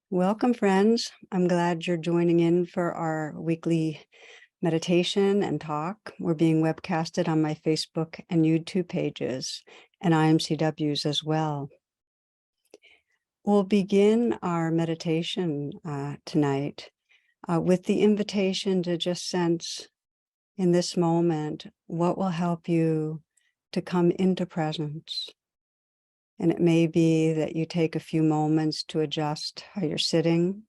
Welcome, friends. I'm glad you're joining in for our weekly meditation and talk. We're being webcasted on my Facebook and YouTube pages and IMCWs as well. We'll begin our meditation tonight with the invitation to just sense in this moment what will help you to come into presence. And it may be that you take a few moments to adjust how you're sitting.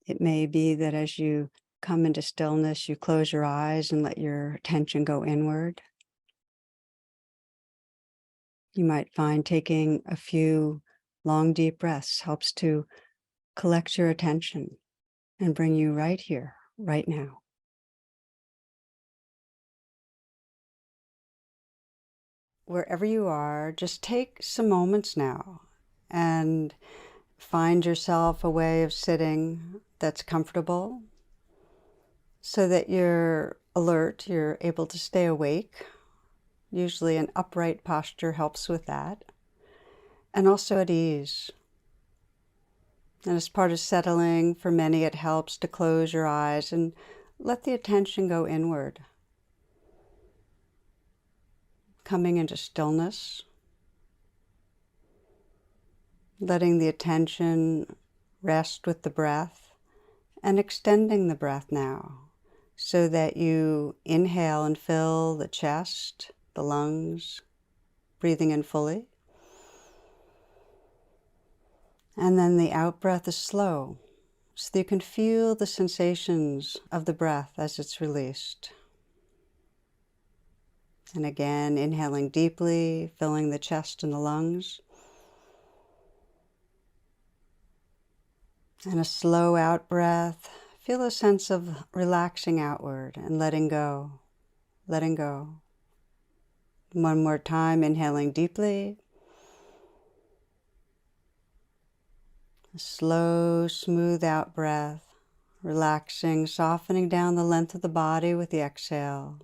It may be that as you come into stillness, you close your eyes and let your attention go inward. You might find taking a few long, deep breaths helps to collect your attention and bring you right here, right now. Wherever you are, just take some moments now and find yourself a way of sitting that's comfortable so that you're alert, you're able to stay awake. Usually an upright posture helps with that. And also at ease. And as part of settling, for many it helps to close your eyes and let the attention go inward. Coming into stillness. Letting the attention rest with the breath and extending the breath now so that you inhale and fill the chest, the lungs, breathing in fully. And then the out-breath is slow, so that you can feel the sensations of the breath as it's released. And again, inhaling deeply, filling the chest and the lungs. And a slow out-breath. Feel a sense of relaxing outward and letting go, letting go. One more time, inhaling deeply. A slow, smooth out breath, relaxing, softening down the length of the body with the exhale.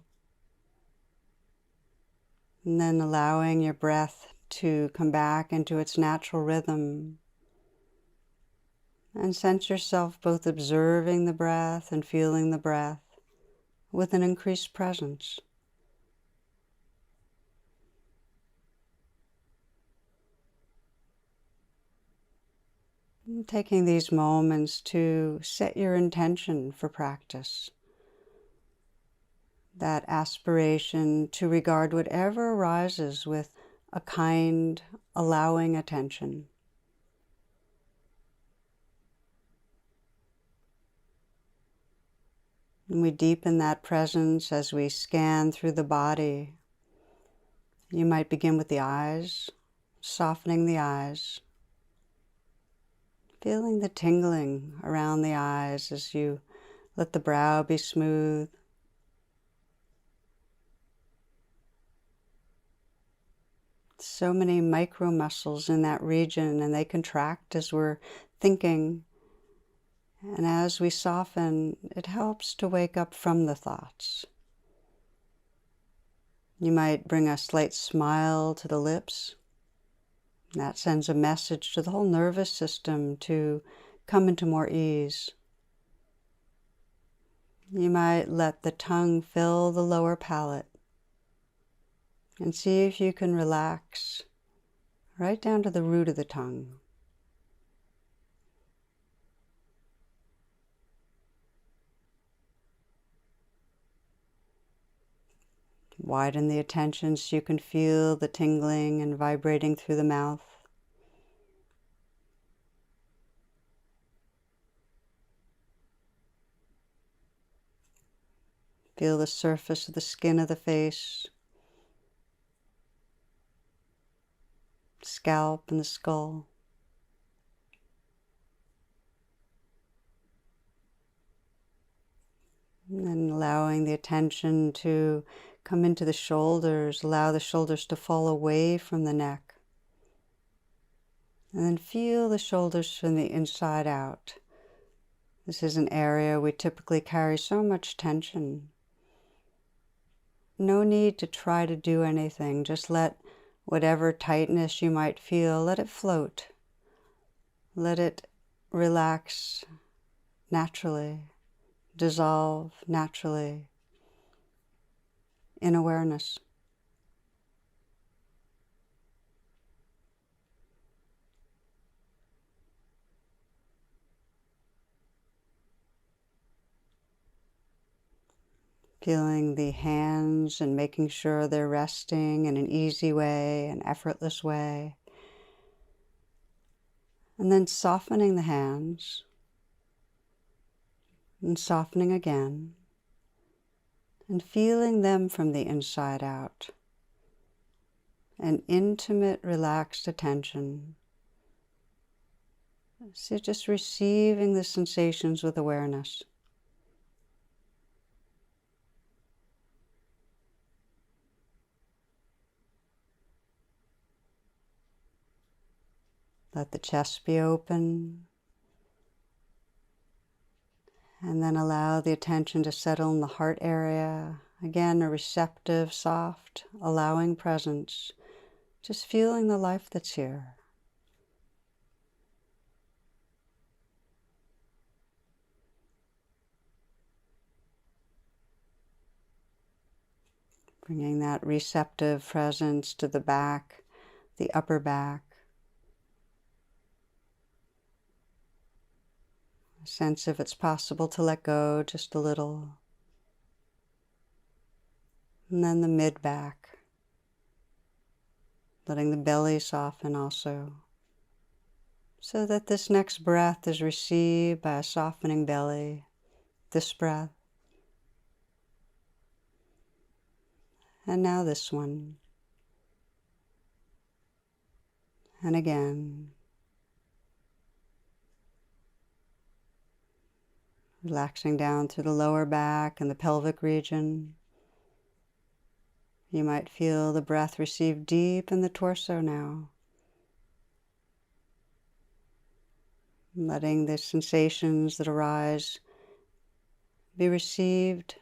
And then allowing your breath to come back into its natural rhythm. And sense yourself both observing the breath and feeling the breath with an increased presence. And taking these moments to set your intention for practice. That aspiration to regard whatever arises with a kind, allowing attention. And we deepen that presence as we scan through the body. You might begin with the eyes, softening the eyes, feeling the tingling around the eyes as you let the brow be smooth. So many micro muscles in that region, and they contract as we're thinking. And as we soften, it helps to wake up from the thoughts. You might bring a slight smile to the lips. That sends a message to the whole nervous system to come into more ease. You might let the tongue fill the lower palate and see if you can relax right down to the root of the tongue. Widen the attention so you can feel the tingling and vibrating through the mouth. Feel the surface of the skin of the face, scalp and the skull. And then allowing the attention to come into the shoulders, allow the shoulders to fall away from the neck. And then feel the shoulders from the inside out. This is an area we typically carry so much tension. No need to try to do anything, just let Whatever tightness you might feel, let it float. Let it relax naturally, dissolve naturally in awareness. Feeling the hands and making sure they're resting in an easy way, an effortless way. And then softening the hands and softening again and feeling them from the inside out. An intimate, relaxed attention. So just receiving the sensations with awareness. Let the chest be open, and then allow the attention to settle in the heart area. Again, a receptive, soft, allowing presence, just feeling the life that's here. Bringing that receptive presence to the back, the upper back. A sense if it's possible to let go just a little. And then the mid-back. Letting the belly soften also. So that this next breath is received by a softening belly. This breath. And now this one. And again. Relaxing down through the lower back and the pelvic region. You might feel the breath receive deep in the torso now. Letting the sensations that arise be received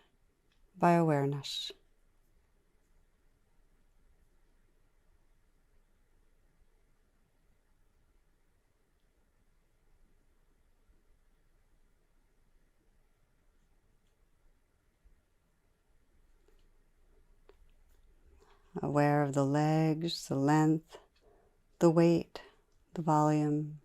by awareness. Aware of the legs, the length, the weight, the volume.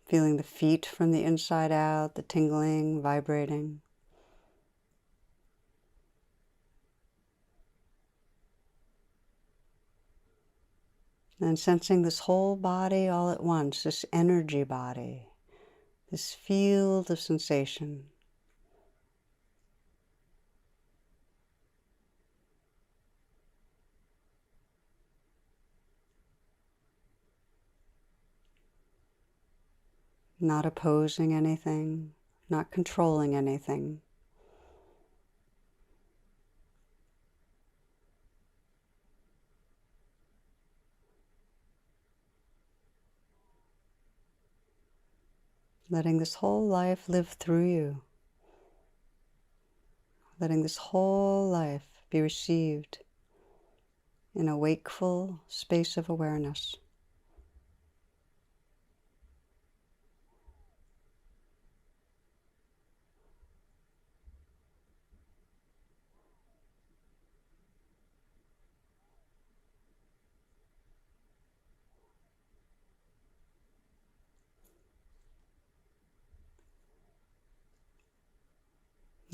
Feeling the feet from the inside out, the tingling, vibrating. And sensing this whole body all at once, this energy body, this field of sensation. Not opposing anything, not controlling anything. Letting this whole life live through you. Letting this whole life be received in a wakeful space of awareness.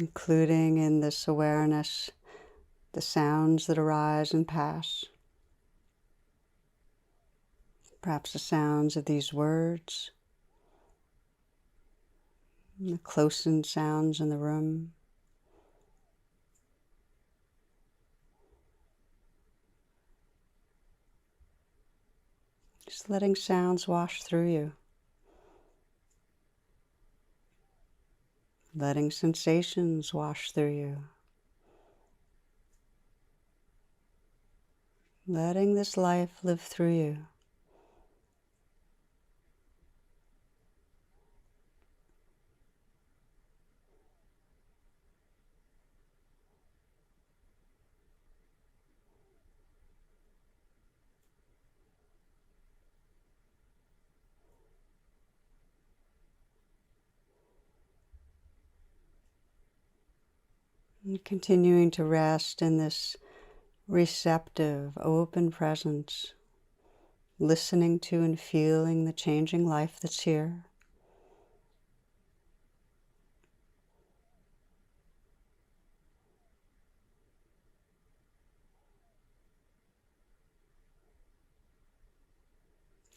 Including in this awareness the sounds that arise and pass. Perhaps the sounds of these words, the close-in sounds in the room. Just letting sounds wash through you. Letting sensations wash through you. Letting this life live through you. And continuing to rest in this receptive, open presence, listening to and feeling the changing life that's here.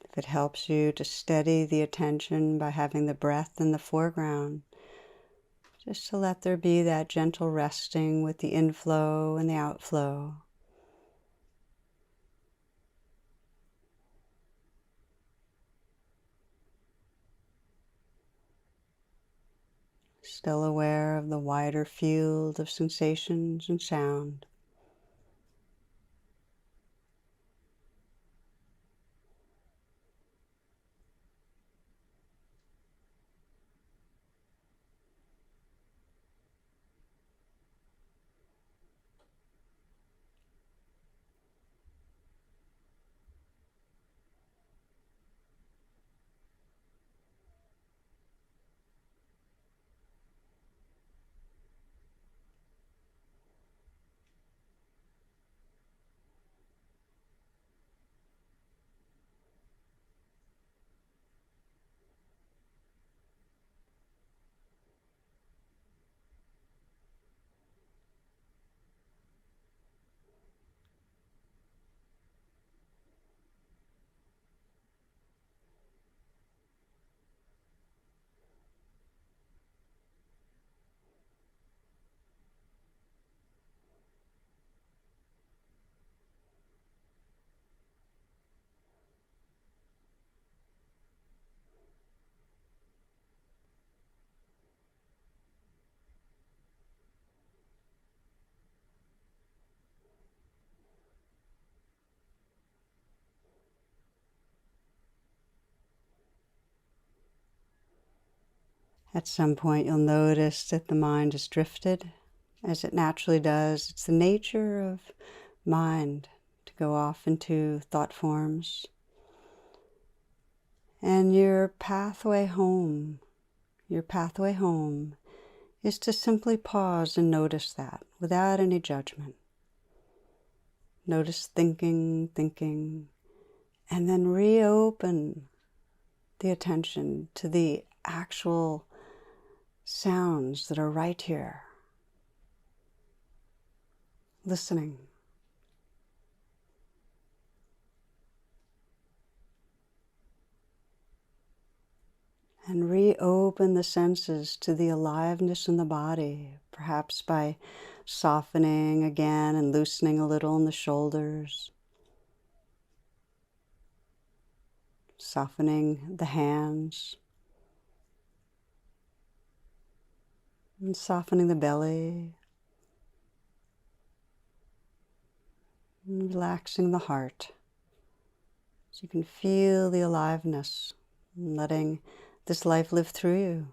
If it helps you to steady the attention by having the breath in the foreground, just to let there be that gentle resting with the inflow and the outflow. Still aware of the wider field of sensations and sound. At some point you'll notice that the mind has drifted, as it naturally does. It's the nature of mind to go off into thought forms. And your pathway home is to simply pause and notice that without any judgment. Notice thinking, and then reopen the attention to the actual sounds that are right here. Listening. And reopen the senses to the aliveness in the body, perhaps by softening again and loosening a little in the shoulders, softening the hands, and softening the belly, and relaxing the heart. So you can feel the aliveness, and letting this life live through you,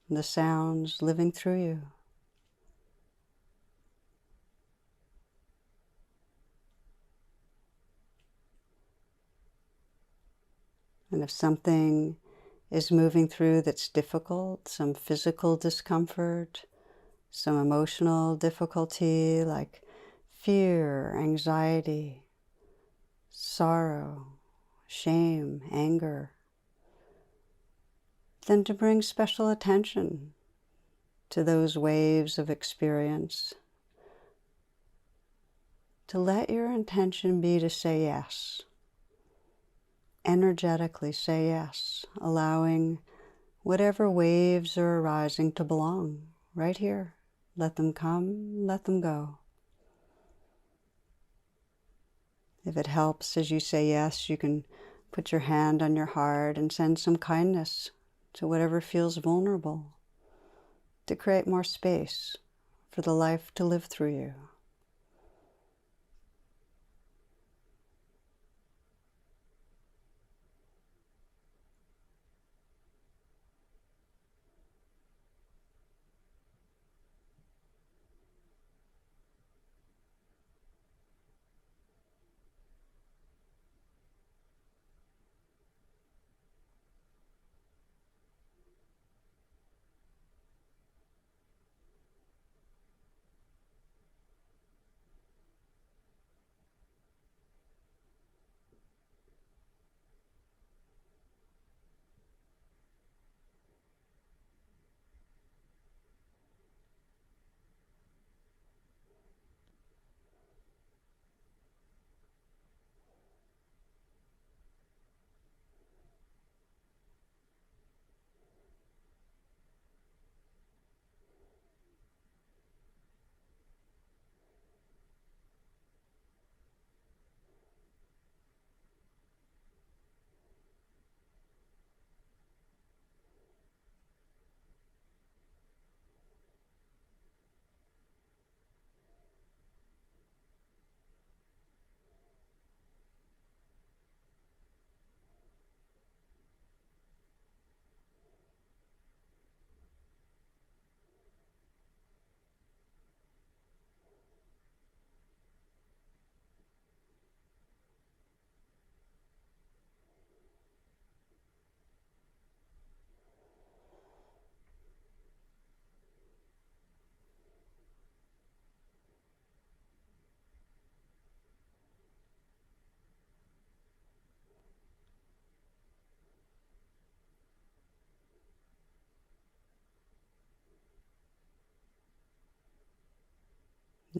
and the sounds living through you. And if something is moving through that's difficult, some physical discomfort, some emotional difficulty like fear, anxiety, sorrow, shame, anger, then to bring special attention to those waves of experience, to let your intention be to say yes, energetically say yes, allowing whatever waves are arising to belong right here. Let them come, let them go. If it helps as you say yes, you can put your hand on your heart and send some kindness to whatever feels vulnerable, to create more space for the life to live through you.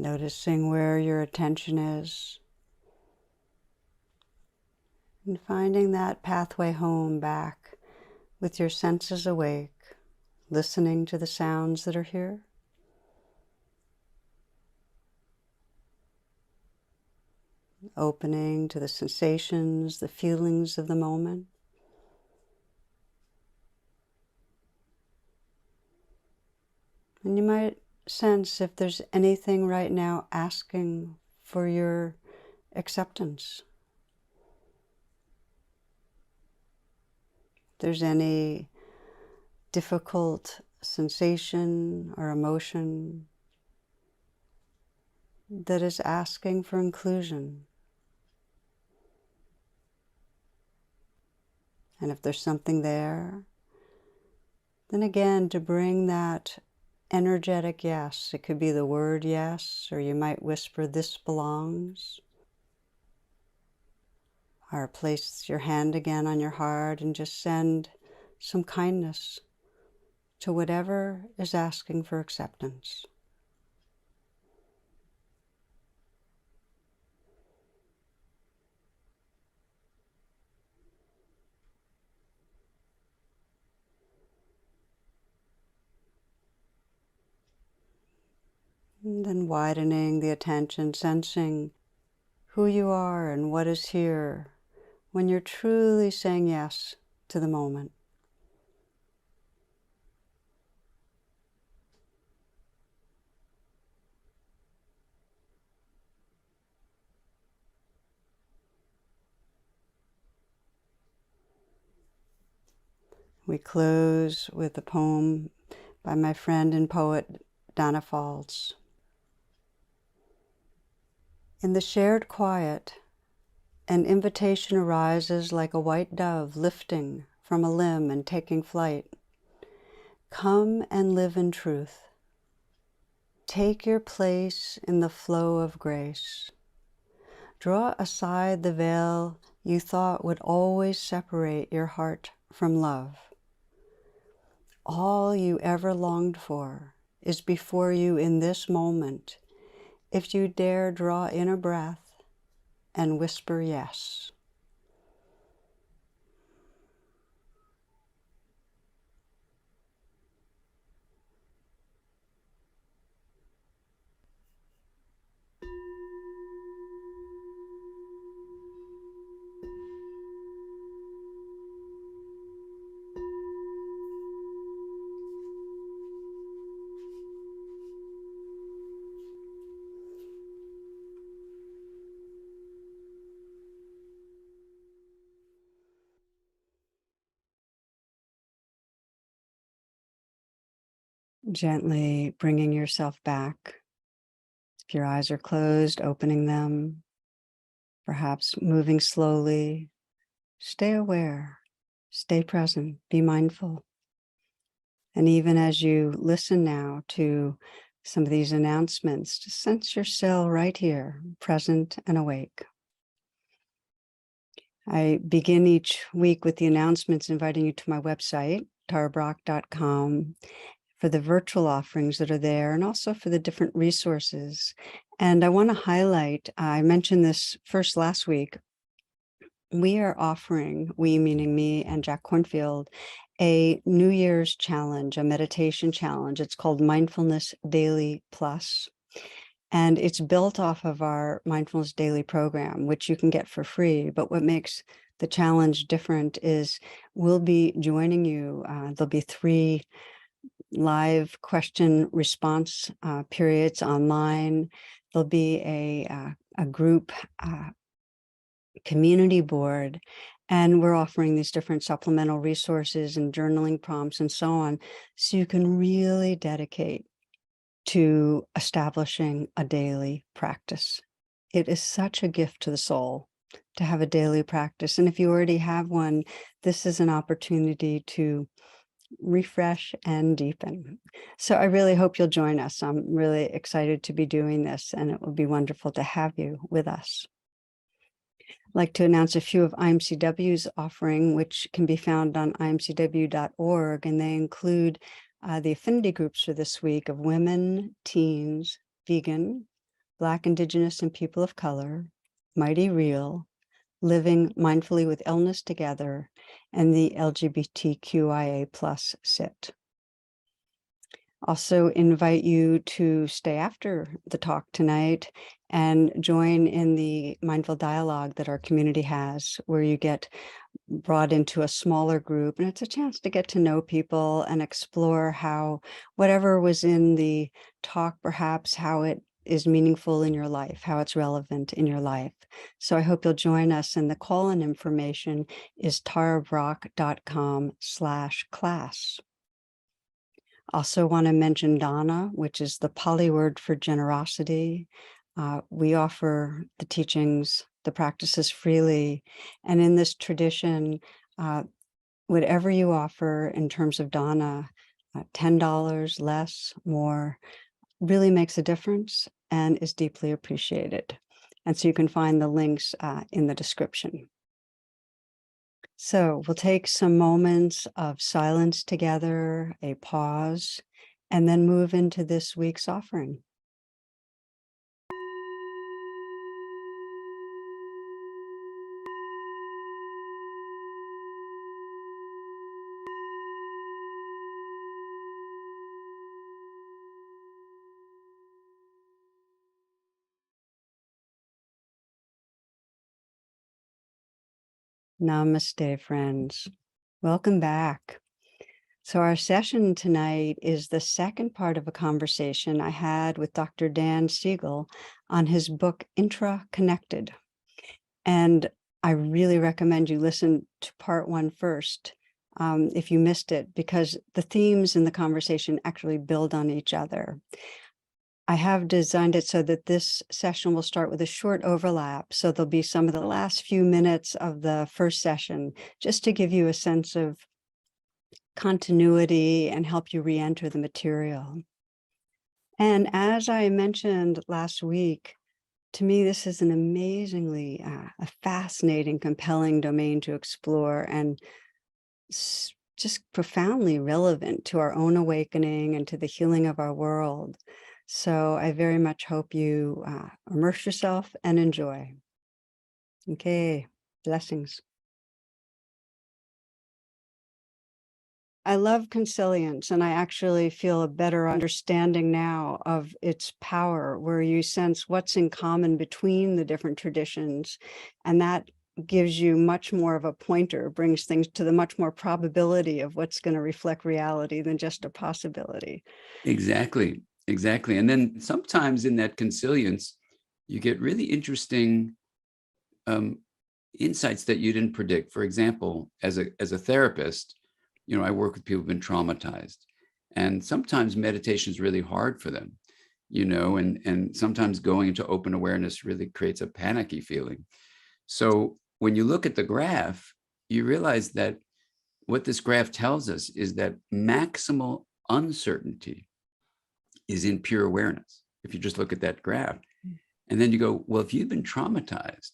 Noticing where your attention is and finding that pathway home back with your senses awake, listening to the sounds that are here. Opening to the sensations, the feelings of the moment. And you might sense if there's anything right now asking for your acceptance. If there's any difficult sensation or emotion that is asking for inclusion. And if there's something there, then again to bring that energetic yes. It could be the word yes, or you might whisper, "This belongs." Or place your hand again on your heart and just send some kindness to whatever is asking for acceptance. And then widening the attention, sensing who you are and what is here when you're truly saying yes to the moment. We close with a poem by my friend and poet Donna Falls. In the shared quiet, an invitation arises like a white dove lifting from a limb and taking flight. Come and live in truth. Take your place in the flow of grace. Draw aside the veil you thought would always separate your heart from love. All you ever longed for is before you in this moment, if you dare draw in a breath and whisper yes. Gently bringing yourself back. If your eyes are closed, opening them, perhaps moving slowly. Stay aware, stay present, be mindful. And even as you listen now to some of these announcements, just sense yourself right here, present and awake. I begin each week with the announcements inviting you to my website, tarabrach.com, for the virtual offerings that are there and also for the different resources. And I want to highlight, I mentioned this first last week, we are offering, we meaning me and Jack Cornfield, a New Year's challenge, a meditation challenge. It's called Mindfulness Daily Plus. And it's built off of our Mindfulness Daily program, which you can get for free. But what makes the challenge different is we'll be joining you. There'll be 3 live question response periods online. There'll be a group community board, and we're offering these different supplemental resources and journaling prompts and so on, so you can really dedicate to establishing a daily practice. It is such a gift to the soul to have a daily practice. And if you already have one, this is an opportunity to refresh and deepen. So I really hope you'll join us. I'm really excited to be doing this, and it will be wonderful to have you with us. I'd like to announce a few of IMCW's offering, which can be found on imcw.org, and they include the affinity groups for this week of women, teens, vegan, Black, Indigenous, and People of Color, Mighty Real, Living Mindfully with Illness Together, and the LGBTQIA+ SIT. Also invite you to stay after the talk tonight and join in the mindful dialogue that our community has, where you get brought into a smaller group, and it's a chance to get to know people and explore how whatever was in the talk, perhaps how it is meaningful in your life, how it's relevant in your life. So I hope you'll join us, and the call-in information is tarabrach.com/class. Also want to mention Dana, which is the Pali word for generosity. We offer the teachings, the practices freely. And in this tradition, whatever you offer in terms of Dana, $10 less, more, really makes a difference and is deeply appreciated. And so you can find the links in the description. So we'll take some moments of silence together, a pause, and then move into this week's offering. Namaste, friends. Welcome back. So our session tonight is the second part of a conversation I had with Dr. Dan Siegel on his book, Intraconnected. And I really recommend you listen to part 1 first, if you missed it, because the themes in the conversation actually build on each other. I have designed it so that this session will start with a short overlap. So there'll be some of the last few minutes of the first session, just to give you a sense of continuity and help you re-enter the material. And as I mentioned last week, to me, this is an amazingly a fascinating, compelling domain to explore, and just profoundly relevant to our own awakening and to the healing of our world. So I very much hope you immerse yourself and enjoy. Okay, blessings. I love consilience, and I actually feel a better understanding now of its power, where you sense what's in common between the different traditions, and that gives you much more of a pointer, brings things to the much more probability of what's going to reflect reality than just a possibility. Exactly. And then sometimes in that consilience, you get really interesting insights that you didn't predict. For example, as a therapist, I work with people who've been traumatized, and sometimes meditation is really hard for them, and sometimes going into open awareness really creates a panicky feeling. So when you look at the graph, you realize that what this graph tells us is that maximal uncertainty is in pure awareness. If you just look at that graph, and then you go, well, if you've been traumatized,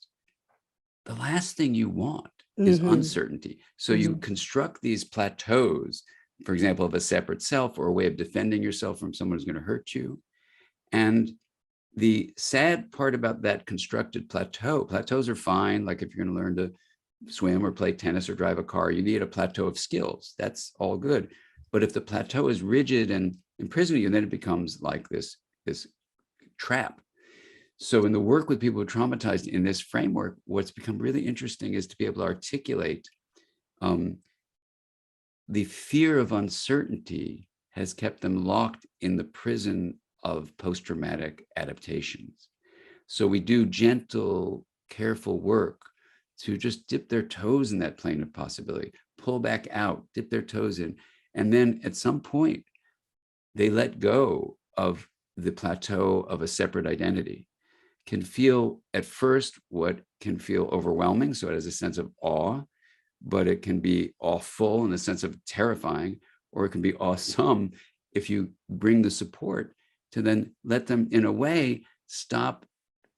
the last thing you want is uncertainty. So you construct these plateaus, for example, of a separate self or a way of defending yourself from someone who's going to hurt you. And the sad part about that constructed plateaus are fine. Like if you're going to learn to swim or play tennis or drive a car, you need a plateau of skills. That's all good. But if the plateau is rigid and imprisoning you, then it becomes like this trap. So in the work with people who are traumatized in this framework, what's become really interesting is to be able to articulate the fear of uncertainty has kept them locked in the prison of post-traumatic adaptations. So we do gentle, careful work to just dip their toes in that plane of possibility, pull back out, dip their toes in. And then at some point, they let go of the plateau of a separate identity. Can feel at first what can feel overwhelming. So it has a sense of awe, but it can be awful in the sense of terrifying, or it can be awesome if you bring the support to then let them, in a way, stop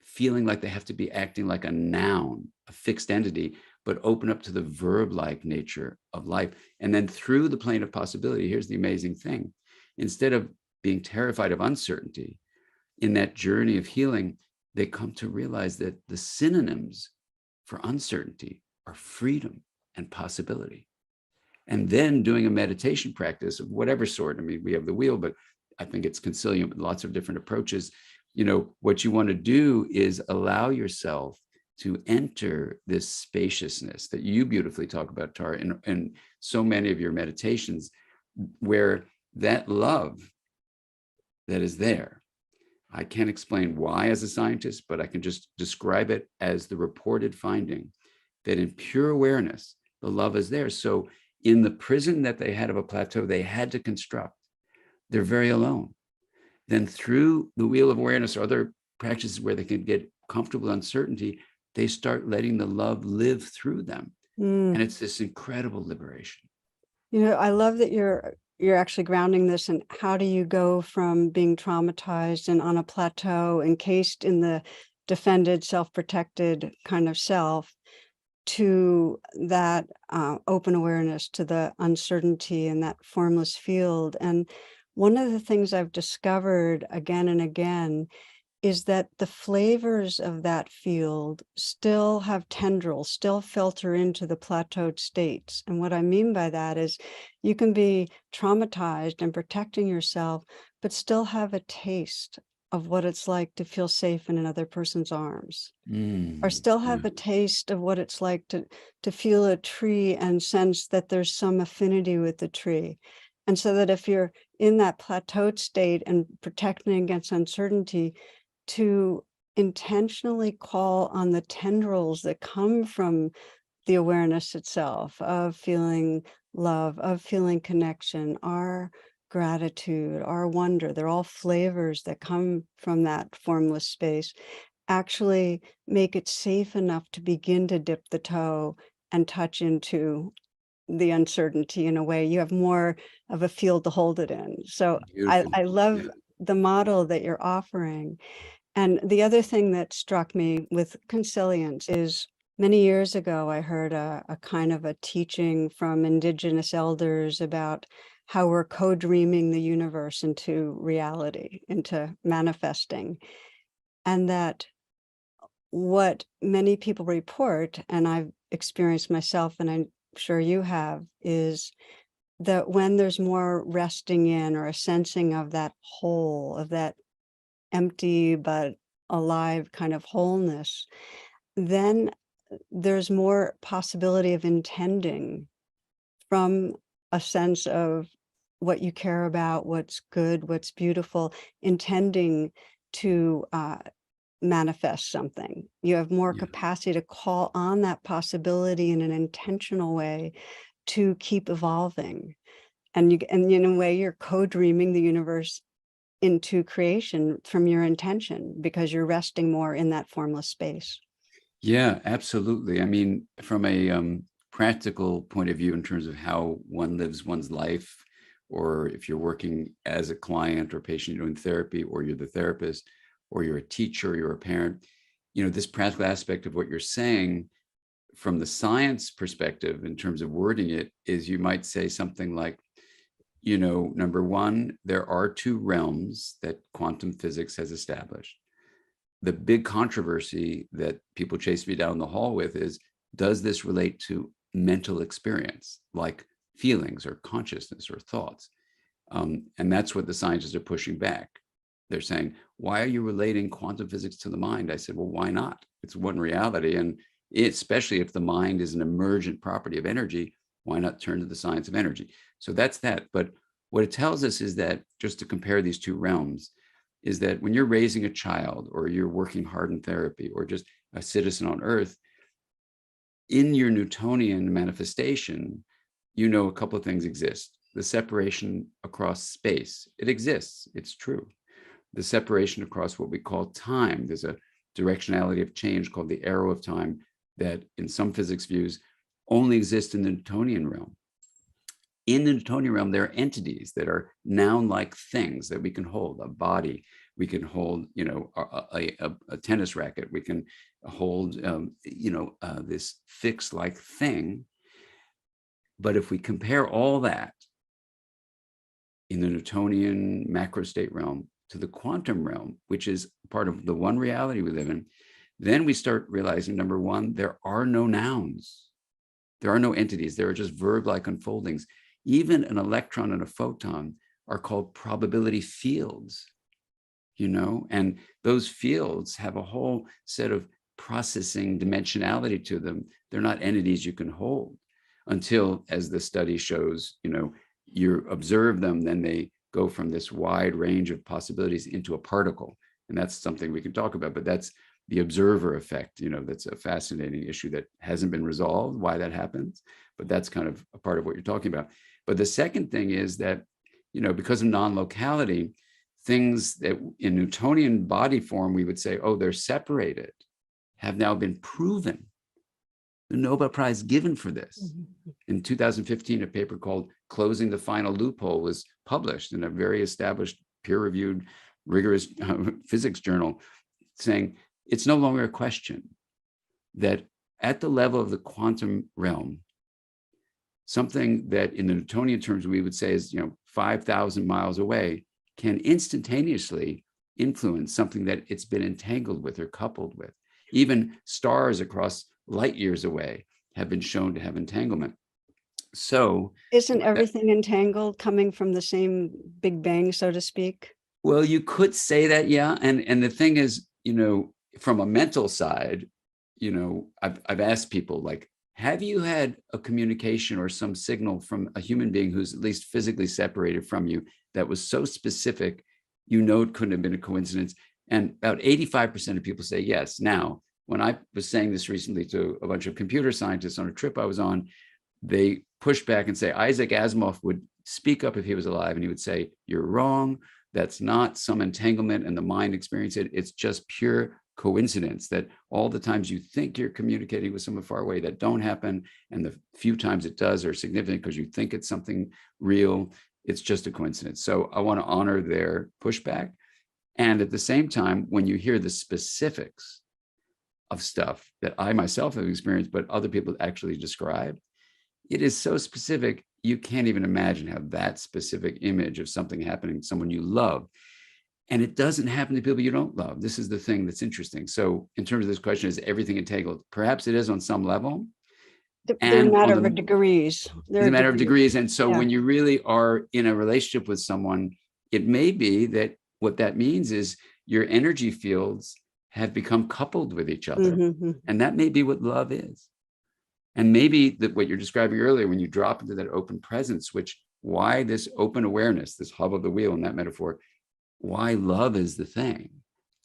feeling like they have to be acting like a noun, a fixed entity, but open up to the verb-like nature of life. And then through the plane of possibility, here's the amazing thing. Instead of being terrified of uncertainty, in that journey of healing, they come to realize that the synonyms for uncertainty are freedom and possibility. And then doing a meditation practice of whatever sort. I mean, we have the wheel, but I think it's concilium with lots of different approaches. What you want to do is allow yourself to enter this spaciousness that you beautifully talk about, Tara, in so many of your meditations, where that love that is there, I can't explain why as a scientist, but I can just describe it as the reported finding that in pure awareness, the love is there. So in the prison that they had of a plateau, they had to construct. They're very alone. Then through the wheel of awareness or other practices where they can get comfortable with uncertainty, they start letting the love live through them. And it's this incredible liberation. I love that you're actually grounding this in how do you go from being traumatized and on a plateau, encased in the defended, self-protected kind of self, to that open awareness, to the uncertainty and that formless field. And one of the things I've discovered again and again is that the flavors of that field still have tendrils, still filter into the plateaued states. And what I mean by that is you can be traumatized and protecting yourself, but still have a taste of what it's like to feel safe in another person's arms, or still have a taste of what it's like to feel a tree and sense that there's some affinity with the tree. And so that if you're in that plateaued state and protecting against uncertainty, to intentionally call on the tendrils that come from the awareness itself, of feeling love, of feeling connection, our gratitude, our wonder. They're all flavors that come from that formless space. Actually make it safe enough to begin to dip the toe and touch into the uncertainty in a way. You have more of a field to hold it in. So Beautiful. I love Yeah. the model that you're offering. And the other thing that struck me with consilience is many years ago, I heard a kind of a teaching from indigenous elders about how we're co-dreaming the universe into reality, into manifesting. And that what many people report, and I've experienced myself, and I'm sure you have, is that when there's more resting in or a sensing of that whole, of that empty but alive kind of wholeness, then there's more possibility of intending from a sense of what you care about, what's good, what's beautiful, intending to manifest something. You have more Yeah. capacity to call on that possibility in an intentional way to keep evolving. And in a way, you're co-dreaming the universe into creation from your intention, because you're resting more in that formless space. Yeah, absolutely. I mean, from a practical point of view, in terms of how one lives one's life, or if you're working as a client or patient doing therapy, or you're the therapist, or you're a teacher, or you're a parent, this practical aspect of what you're saying from the science perspective, in terms of wording it, is you might say something like, number one, there are two realms that quantum physics has established. The big controversy that people chase me down the hall with is, does this relate to mental experience, like feelings or consciousness or thoughts? And that's what the scientists are pushing back. They're saying, why are you relating quantum physics to the mind? I said, well, why not? It's one reality. And especially if the mind is an emergent property of energy, why not turn to the science of energy? So that's that. But what it tells us is that, just to compare these two realms, is that when you're raising a child, or you're working hard in therapy, or just a citizen on earth, in your Newtonian manifestation, a couple of things exist. The separation across space, it exists, it's true. The separation across what we call time, there's a directionality of change called the arrow of time that in some physics views only exists in the Newtonian realm. In the Newtonian realm, there are entities that are noun-like things that we can hold. A body, we can hold, a tennis racket. We can hold, this fixed-like thing. But if we compare all that in the Newtonian macro state realm to the quantum realm, which is part of the one reality we live in, then we start realizing, number one, there are no nouns. There are no entities. There are just verb-like unfoldings. Even an electron and a photon are called probability fields, and those fields have a whole set of processing dimensionality to them. They're not entities you can hold until, as the study shows, you observe them, then they go from this wide range of possibilities into a particle. And that's something we can talk about, but that's the observer effect. That's a fascinating issue that hasn't been resolved, why that happens, but that's kind of a part of what you're talking about. But the second thing is that, because of non-locality, things that in Newtonian body form, we would say, oh, they're separated, have now been proven. The Nobel Prize given for this. In 2015, a paper called Closing the Final Loophole was published in a very established, peer-reviewed, rigorous physics journal, saying it's no longer a question that at the level of the quantum realm, something that in the Newtonian terms we would say is 5,000 miles away can instantaneously influence something that it's been entangled with or coupled with. Even stars across light years away have been shown to have entanglement. So isn't everything entangled coming from the same Big Bang, so to speak? Well, you could say that, yeah. And the thing is, from a mental side, I've asked people, like, have you had a communication or some signal from a human being who's at least physically separated from you that was so specific, it couldn't have been a coincidence? And about 85% of people say yes. Now, when I was saying this recently to a bunch of computer scientists on a trip I was on, they pushed back and say Isaac Asimov would speak up if he was alive, and he would say, you're wrong. That's not some entanglement and the mind experience it. It's just pure coincidence that all the times you think you're communicating with someone far away, that don't happen. And the few times it does are significant because you think it's something real. It's just a coincidence. So I want to honor their pushback. And at the same time, when you hear the specifics of stuff that I myself have experienced, but other people actually describe, it is so specific, you can't even imagine how that specific image of something happening to someone you love. And it doesn't happen to people you don't love. This is the thing that's interesting. So in terms of this question, is everything entangled? Perhaps it is on some level. They're a matter of degrees. It's a matter of degrees. And so when you really are in a relationship with someone, it may be that what that means is your energy fields have become coupled with each other. And that may be what love is. And maybe that what you're describing earlier, when you drop into that open presence, why this open awareness, this hub of the wheel in that metaphor, why love is the thing,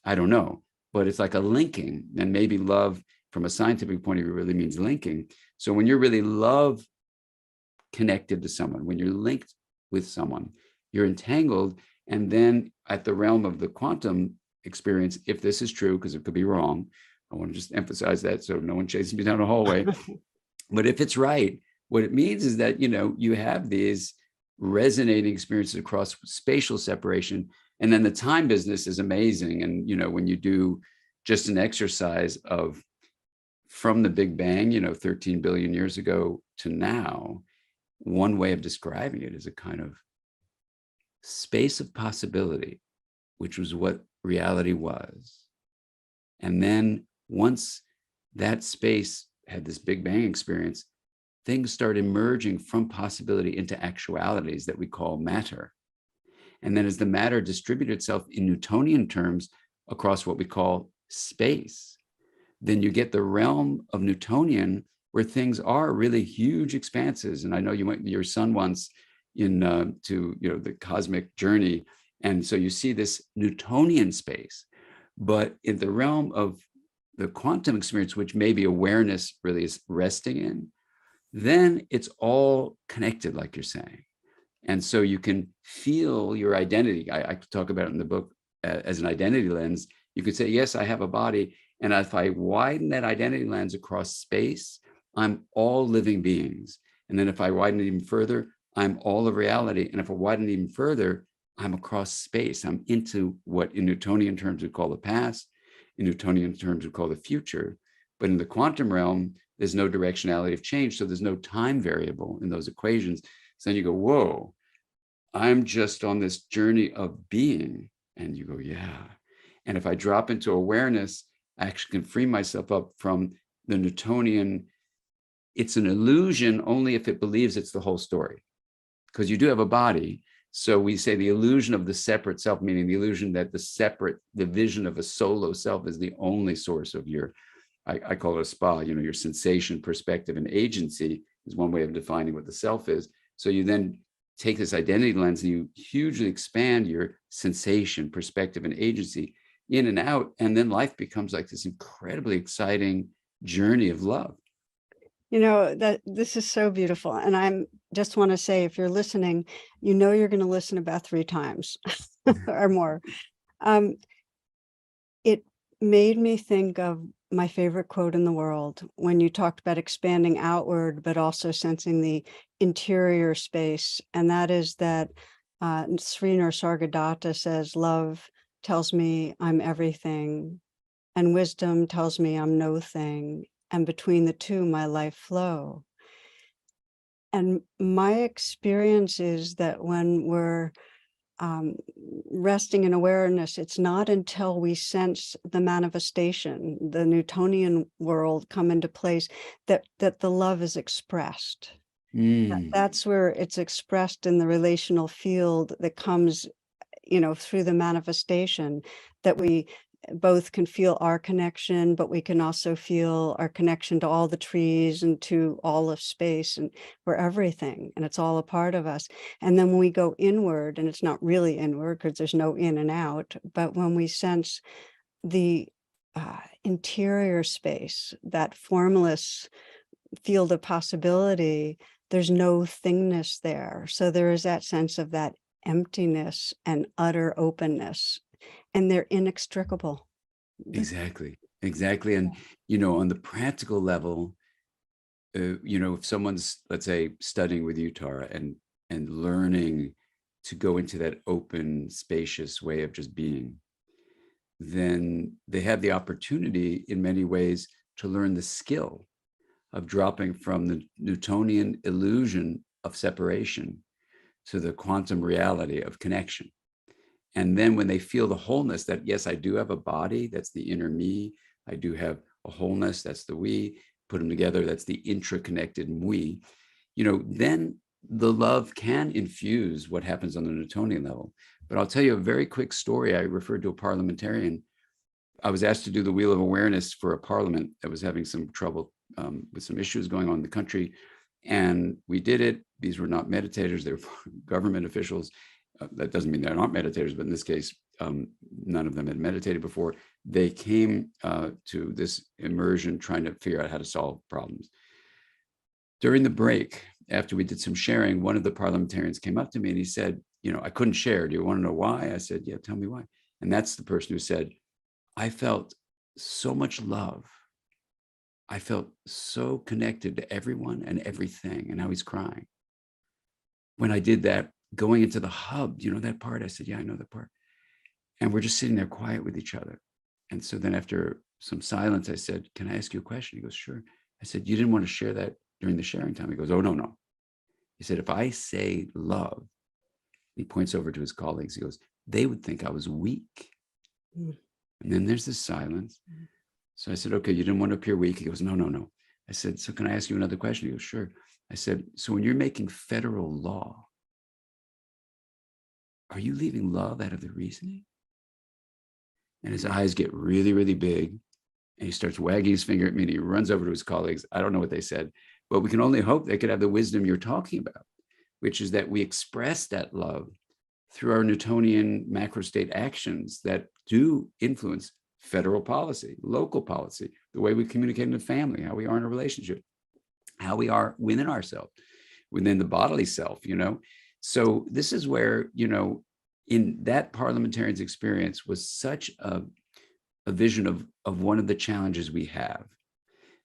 I don't know, but it's like a linking. And maybe love from a scientific point of view really means linking. So when you're really love connected to someone, when you're linked with someone, you're entangled. And then at the realm of the quantum experience, if this is true, because it could be wrong, I want to just emphasize that so no one chases me down a hallway. But if it's right, what it means is that, you have these resonating experiences across spatial separation. And then the time business is amazing. And, when you do just an exercise of from the Big Bang, 13 billion years ago to now, one way of describing it is a kind of space of possibility, which was what reality was. And then once that space had this Big Bang experience, things start emerging from possibility into actualities that we call matter. And then as the matter distributed itself in Newtonian terms across what we call space, then you get the realm of Newtonian where things are really huge expanses. And I know you went your son once to the cosmic journey. And so you see this Newtonian space, but in the realm of the quantum experience, which maybe awareness really is resting in, then it's all connected, like you're saying. And so you can feel your identity. I talk about it in the book as an identity lens. You could say, yes, I have a body. And if I widen that identity lens across space, I'm all living beings. And then if I widen it even further, I'm all of reality. And if I widen it even further, I'm across space. I'm into what in Newtonian terms we call the past, in Newtonian terms we call the future. But in the quantum realm, there's no directionality of change. So there's no time variable in those equations. So then you go, whoa, I'm just on this journey of being. And you go, yeah. And if I drop into awareness, I actually can free myself up from the Newtonian. It's an illusion only if it believes it's the whole story, because you do have a body. So we say the illusion of the separate self, meaning the illusion that the vision of a solo self is the only source of your, I call it a spa, your sensation, perspective, and agency is one way of defining what the self is. So you then take this identity lens and you hugely expand your sensation, perspective, and agency in and out. And then life becomes like this incredibly exciting journey of love. That this is so beautiful. And I'm just want to say, if you're listening, you're going to listen about 3 times or more. It made me think of my favorite quote in the world when you talked about expanding outward, but also sensing the interior space. And that is that Sri Nisargadatta says, love tells me I'm everything, and wisdom tells me I'm no thing. And between the two, my life flow. And my experience is that when we're resting in awareness, it's not until we sense the manifestation, the Newtonian world come into place, that the love is expressed. That's where it's expressed in the relational field that comes, through the manifestation, that we both can feel our connection, but we can also feel our connection to all the trees and to all of space, and we're everything, and it's all a part of us. And then when we go inward, and it's not really inward because there's no in and out, but when we sense the interior space, that formless field of possibility, there's no thingness there. So there is that sense of that emptiness and utter openness, and they're inextricable. Exactly. And, on the practical level, if someone's, let's say, studying with you, Tara, and learning to go into that open, spacious way of just being, then they have the opportunity in many ways to learn the skill of dropping from the Newtonian illusion of separation to the quantum reality of connection. And then when they feel the wholeness that, yes, I do have a body, that's the inner me. I do have a wholeness, that's the we. Put them together, that's the intraconnected we. Then the love can infuse what happens on the Newtonian level. But I'll tell you a very quick story. I referred to a parliamentarian. I was asked to do the Wheel of Awareness for a parliament that was having some trouble with some issues going on in the country. And we did it. These were not meditators, they were government officials. That doesn't mean they're not meditators, but in this case, none of them had meditated before. They came to this immersion trying to figure out how to solve problems. During the break, after we did some sharing, one of the parliamentarians came up to me and he said, I couldn't share. Do you want to know why? I said, yeah, tell me why. And that's the person who said, I felt so much love. I felt so connected to everyone and everything. And now he's crying. When I did that, going into the hub, that part? I said, yeah, I know that part. And we're just sitting there quiet with each other. And so then after some silence, I said, can I ask you a question? He goes, sure. I said, you didn't want to share that during the sharing time? He goes, oh, no. He said, if I say love, he points over to his colleagues. He goes, they would think I was weak. And then there's this silence. So I said, okay, you didn't want to appear weak. He goes, no. I said, so can I ask you another question? He goes, sure. I said, so when you're making federal law, are you leaving love out of the reasoning? And his eyes get really, really big. And he starts wagging his finger at me and he runs over to his colleagues. I don't know what they said, but we can only hope they could have the wisdom you're talking about, which is that we express that love through our Newtonian macro state actions that do influence federal policy, local policy, the way we communicate in the family, how we are in a relationship, how we are within ourselves, within the bodily self, So this is where, in that parliamentarian's experience was such a vision of one of the challenges we have,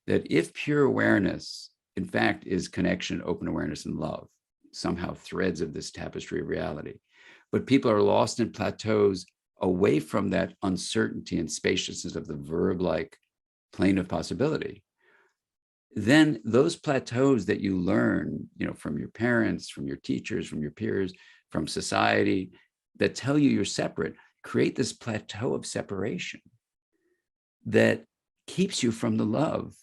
that if pure awareness, in fact, is connection, open awareness, and love, somehow threads of this tapestry of reality, but people are lost in plateaus away from that uncertainty and spaciousness of the verb-like plane of possibility, then those plateaus that you learn, from your parents, from your teachers, from your peers, from society, that tell you you're separate, create this plateau of separation that keeps you from the love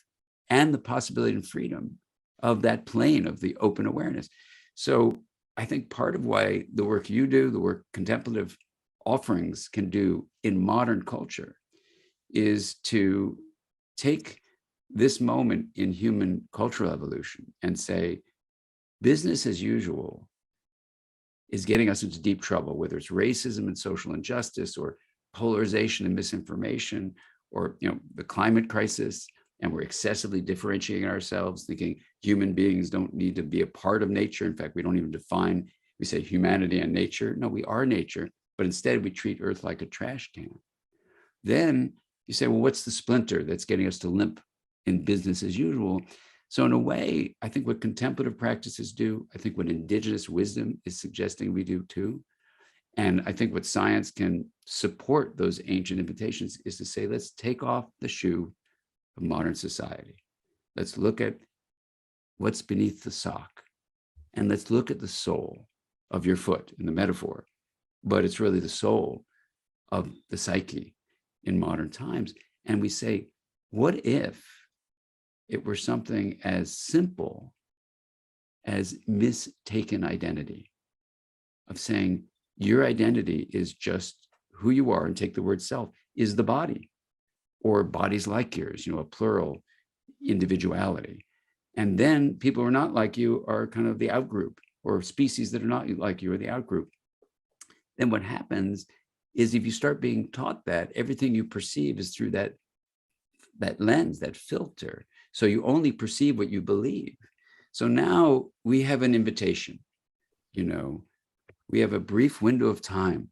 and the possibility and freedom of that plane of the open awareness. So I think part of why the work you do, the work contemplative offerings can do in modern culture, is to take this moment in human cultural evolution and say, business as usual is getting us into deep trouble, whether it's racism and social injustice, or polarization and misinformation, or the climate crisis, and we're excessively differentiating ourselves, thinking human beings don't need to be a part of nature. In fact, we don't even define, we say humanity and nature. No, we are nature, but instead we treat Earth like a trash can. Then you say, well, what's the splinter that's getting us to limp in business as usual? So in a way, I think what contemplative practices do, I think what indigenous wisdom is suggesting we do too, and I think what science can support those ancient invitations is to say, let's take off the shoe of modern society. Let's look at what's beneath the sock, and let's look at the sole of your foot in the metaphor, but it's really the soul of the psyche in modern times. And we say, what if it were something as simple as mistaken identity, of saying your identity is just who you are, and take the word self, is the body, or bodies like yours, a plural individuality. And then people who are not like you are kind of the outgroup, or species that are not like you are the outgroup. Then what happens is, if you start being taught that, everything you perceive is through that lens, that filter. So you only perceive what you believe. So now we have an invitation, we have a brief window of time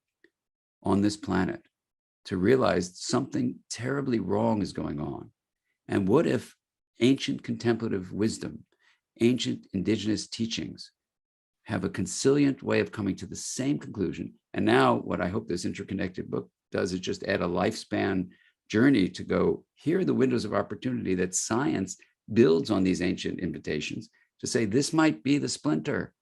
on this planet to realize something terribly wrong is going on. And what if ancient contemplative wisdom, ancient indigenous teachings have a consilient way of coming to the same conclusion? And now what I hope this Intraconnected book does is just add a lifespan journey to go, here are the windows of opportunity that science builds on these ancient invitations to say, this might be the splinter.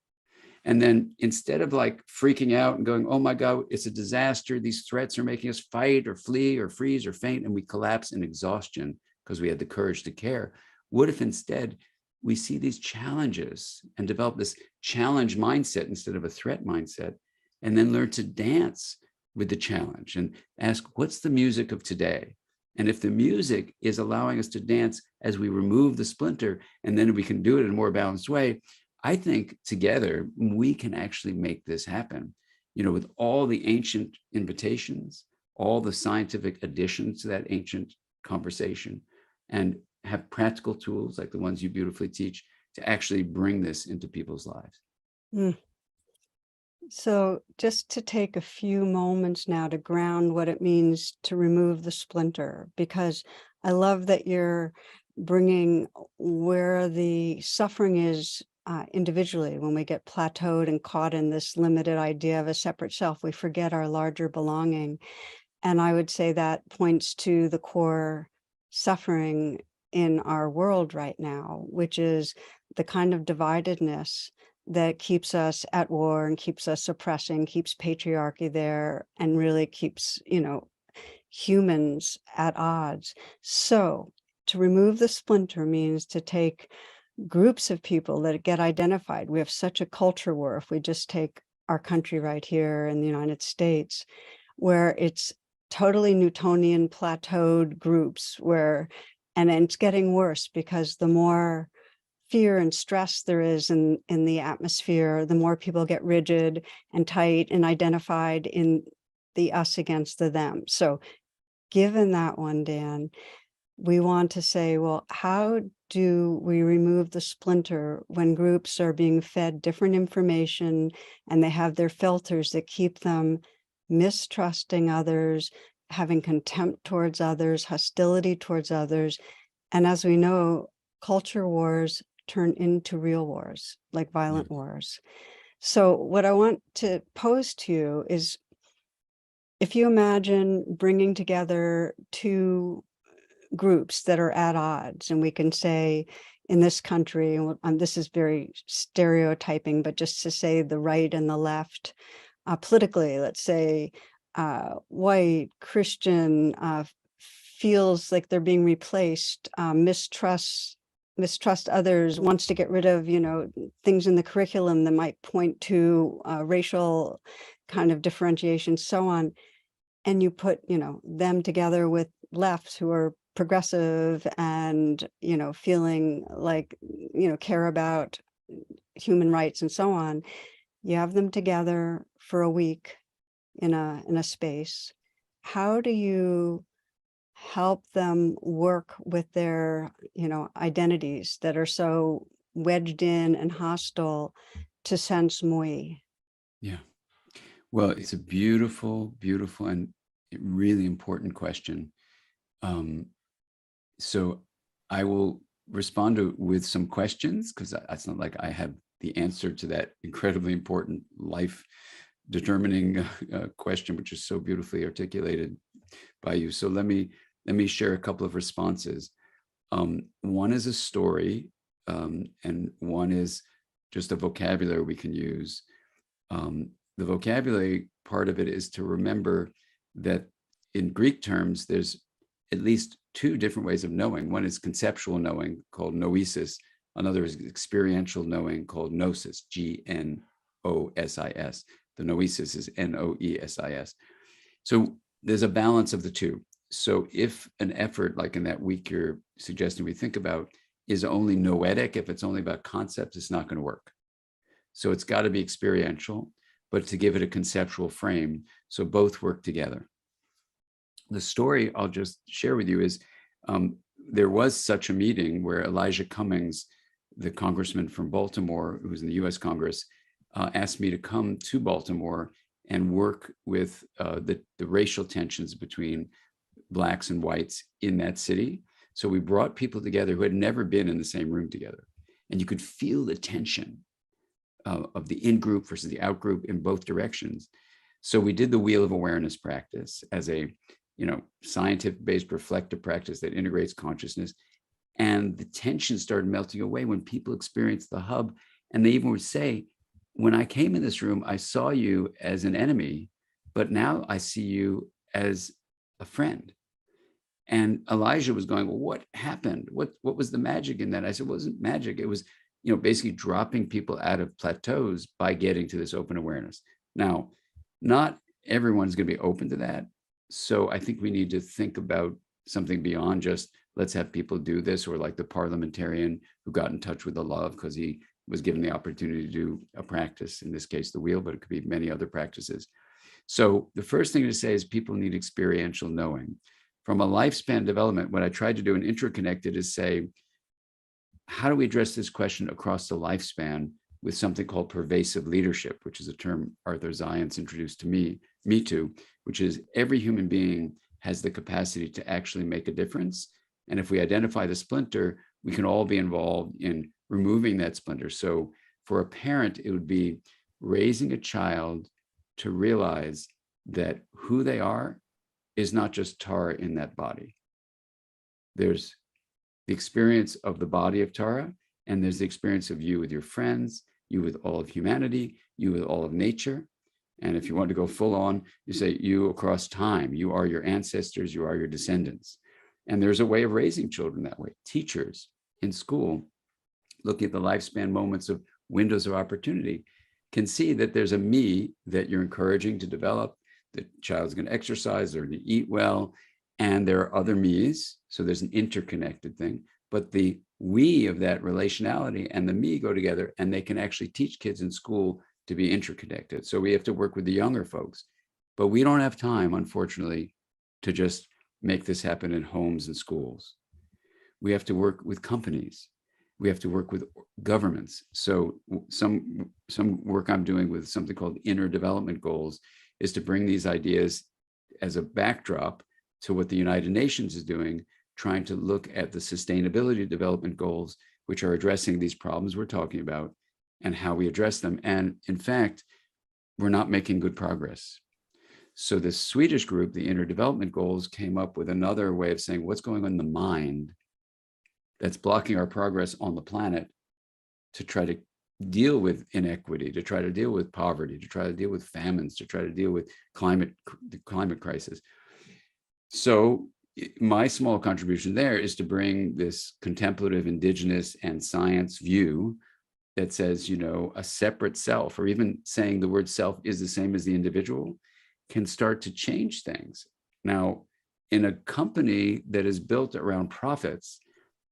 And then instead of like freaking out and going, oh my God, it's a disaster, these threats are making us fight or flee or freeze or faint, and we collapse in exhaustion because we had the courage to care. What if instead we see these challenges and develop this challenge mindset instead of a threat mindset, and then learn to dance with the challenge and ask, what's the music of today? And if the music is allowing us to dance as we remove the splinter, and then we can do it in a more balanced way, I think together we can actually make this happen, with all the ancient invitations, all the scientific additions to that ancient conversation, and have practical tools like the ones you beautifully teach to actually bring this into people's lives. Mm. So just to take a few moments now to ground what it means to remove the splinter, because I love that you're bringing where the suffering is individually. When we get plateaued and caught in this limited idea of a separate self, we forget our larger belonging. And I would say that points to the core suffering in our world right now, which is the kind of dividedness that keeps us at war and keeps us oppressing, keeps patriarchy there, and really keeps, humans at odds. So to remove the splinter means to take groups of people that get identified. We have such a culture war. If we just take our country right here in the United States, where it's totally Newtonian plateaued groups, and it's getting worse because the more fear and stress there is in the atmosphere, the more people get rigid and tight and identified in the us against the them. So given that one, Dan, we want to say, well, how do we remove the splinter when groups are being fed different information and they have their filters that keep them mistrusting others, having contempt towards others, hostility towards others? And as we know, culture wars turn into real wars, like violent wars. So what I want to pose to you is, if you imagine bringing together two groups that are at odds, and we can say in this country, and this is very stereotyping, but just to say the right and the left, politically, let's say white, Christian, feels like they're being replaced, mistrust others, wants to get rid of, things in the curriculum that might point to racial kind of differentiation, so on. And you put, them together with lefts who are progressive and, feeling like, care about human rights and so on. You have them together for a week in a space. How do you help them work with their, identities that are so wedged in and hostile to sense moi? Yeah. Well, it's a beautiful, beautiful, and really important question. So I will respond with some questions, because it's not like I have the answer to that incredibly important life determining question, which is so beautifully articulated by you. So let me share a couple of responses. One is a story, and one is just a vocabulary we can use. The vocabulary part of it is to remember that in Greek terms, there's at least two different ways of knowing. One is conceptual knowing, called noesis. Another is experiential knowing, called gnosis, Gnosis. The noesis is Noesis. So there's a balance of the two. So if an effort, like in that week you're suggesting we think about, is only noetic, if it's only about concepts, it's not going to work. So it's got to be experiential, but to give it a conceptual frame, so both work together. The story I'll just share with you is there was such a meeting where Elijah Cummings, the congressman from Baltimore, who was in the US Congress, asked me to come to Baltimore and work with the racial tensions between Blacks and whites in that city. So we brought people together who had never been in the same room together. And you could feel the tension of the in-group versus the out-group in both directions. So we did the Wheel of Awareness practice as a scientific-based reflective practice that integrates consciousness. And the tension started melting away when people experienced the hub. And they even would say, when I came in this room, I saw you as an enemy, but now I see you as a friend. And Elijah was going, well, what happened? What was the magic in that? I said, it wasn't magic. It was, basically dropping people out of plateaus by getting to this open awareness. Now, not everyone's going to be open to that. So I think we need to think about something beyond just let's have people do this, or like the parliamentarian who got in touch with the love because he was given the opportunity to do a practice, in this case, the wheel, but it could be many other practices. So the first thing to say is people need experiential knowing. From a lifespan development, what I tried to do in Intraconnected is say, how do we address this question across the lifespan with something called pervasive leadership, which is a term Arthur Zients introduced to me to, which is every human being has the capacity to actually make a difference. And if we identify the splinter, we can all be involved in removing that splinter. So for a parent, it would be raising a child to realize that who they are is not just Tara in that body. There's the experience of the body of Tara, and there's the experience of you with your friends, you with all of humanity, you with all of nature. And if you want to go full on, you say you across time, you are your ancestors, you are your descendants. And there's a way of raising children that way. Teachers in school, looking at the lifespan moments of windows of opportunity, can see that there's a me that you're encouraging to develop. The child's going to exercise, they're going to eat well, and there are other me's. So there's an interconnected thing, but the we of that relationality and the me go together, and they can actually teach kids in school to be interconnected. So we have to work with the younger folks, but we don't have time, unfortunately, to just make this happen in homes and schools. We have to work with companies. We have to work with governments. So some work I'm doing with something called inner development goals is to bring these ideas as a backdrop to what the United Nations is doing, trying to look at the sustainability development goals, which are addressing these problems we're talking about and how we address them. And in fact, we're not making good progress. So the Swedish group, the inner development goals, came up with another way of saying what's going on in the mind that's blocking our progress on the planet to try to deal with inequity, to try to deal with poverty, to try to deal with famines, to try to deal with the climate crisis. So my small contribution there is to bring this contemplative, indigenous, and science view that says, a separate self, or even saying the word self is the same as the individual, can start to change things. Now, in a company that is built around profits,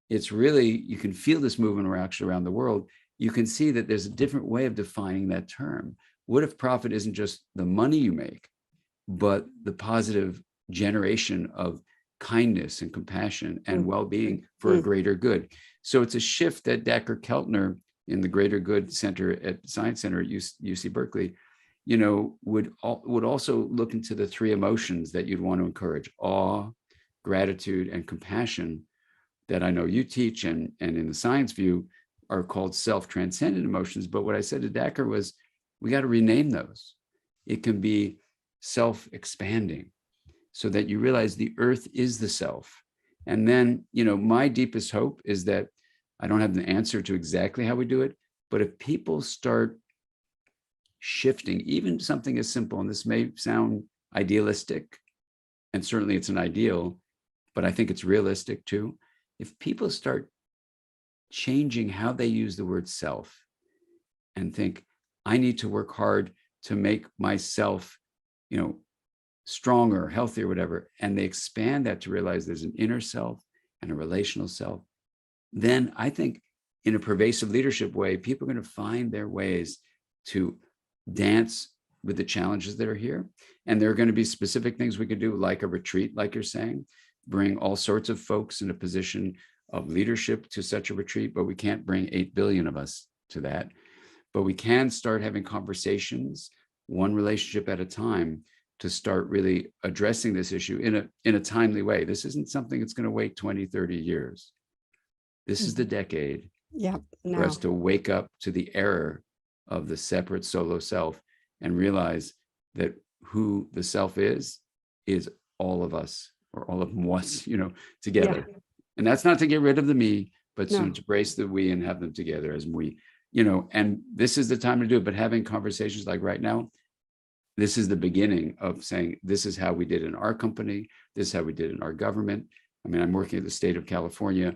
it's really, you can feel this movement around the world. You can see that there's a different way of defining that term. What if profit isn't just the money you make, but the positive generation of kindness and compassion and well-being for a greater good? So it's a shift that Dacher Keltner in the Greater Good Center at Science Center at UC Berkeley, would also look into the three emotions that you'd want to encourage: awe, gratitude, and compassion, that I know you teach and in the science view are called self-transcendent emotions. But what I said to Dacher was, we got to rename those. It can be self-expanding, so that you realize the earth is the self. And then, my deepest hope is that I don't have the answer to exactly how we do it, but if people start shifting, even something as simple, and this may sound idealistic, and certainly it's an ideal, but I think it's realistic too. If people start changing how they use the word self and think, I need to work hard to make myself, stronger, healthier, whatever, and they expand that to realize there's an inner self and a relational self, then I think in a pervasive leadership way, people are going to find their ways to dance with the challenges that are here. And there are going to be specific things we could do, like a retreat, like you're saying, bring all sorts of folks in a position of leadership to such a retreat, but we can't bring 8 billion of us to that. But we can start having conversations, one relationship at a time, to start really addressing this issue in a timely way. This isn't something that's going to wait 20, 30 years. This is the decade for us to wake up to the error of the separate solo self and realize that who the self is all of us, or all of us, together. Yeah. And that's not to get rid of the me, but to embrace the we and have them together as we, and this is the time to do it. But having conversations like right now, this is the beginning of saying, this is how we did in our company. This is how we did in our government. I mean, I'm working at the state of California,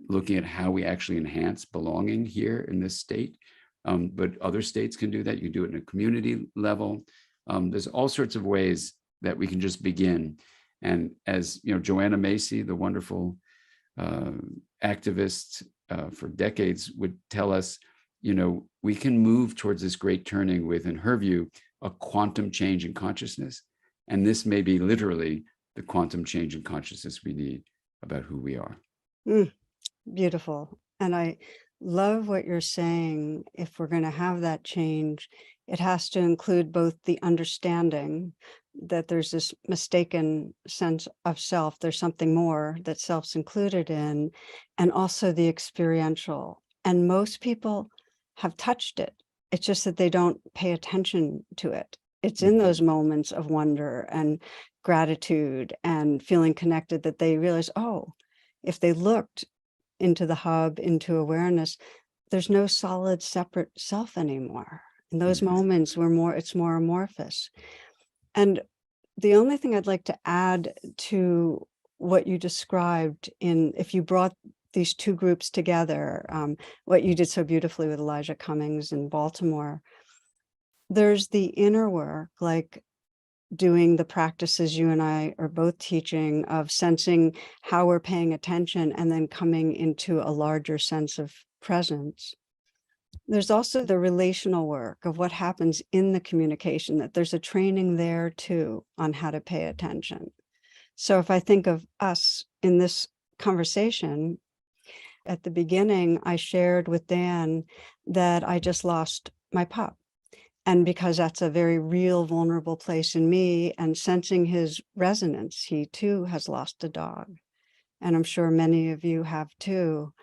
looking at how we actually enhance belonging here in this state. But other states can do that. You can do it in a community level. There's all sorts of ways that we can just begin. And as Joanna Macy, the wonderful activist for decades, would tell us, we can move towards this great turning with, in her view, a quantum change in consciousness. And this may be literally the quantum change in consciousness we need about who we are. Beautiful. And I love what you're saying. If we're going to have that change, it has to include both the understanding that there's this mistaken sense of self, there's something more that self's included in, and also the experiential. And most people have touched it. It's just that they don't pay attention to it. It's in those moments of wonder and gratitude and feeling connected that they realize, oh, if they looked into the hub, into awareness, there's no solid separate self anymore. In those moments it's more amorphous. And the only thing I'd like to add to what you described, if you brought these two groups together, what you did so beautifully with Elijah Cummings in Baltimore, there's the inner work, like doing the practices you and I are both teaching, of sensing how we're paying attention and then coming into a larger sense of presence. There's also the relational work of what happens in the communication, that there's a training there too on how to pay attention. So if I think of us in this conversation, at the beginning, I shared with Dan that I just lost my pup. And because that's a very real, vulnerable place in me, and sensing his resonance, he too has lost a dog. And I'm sure many of you have too.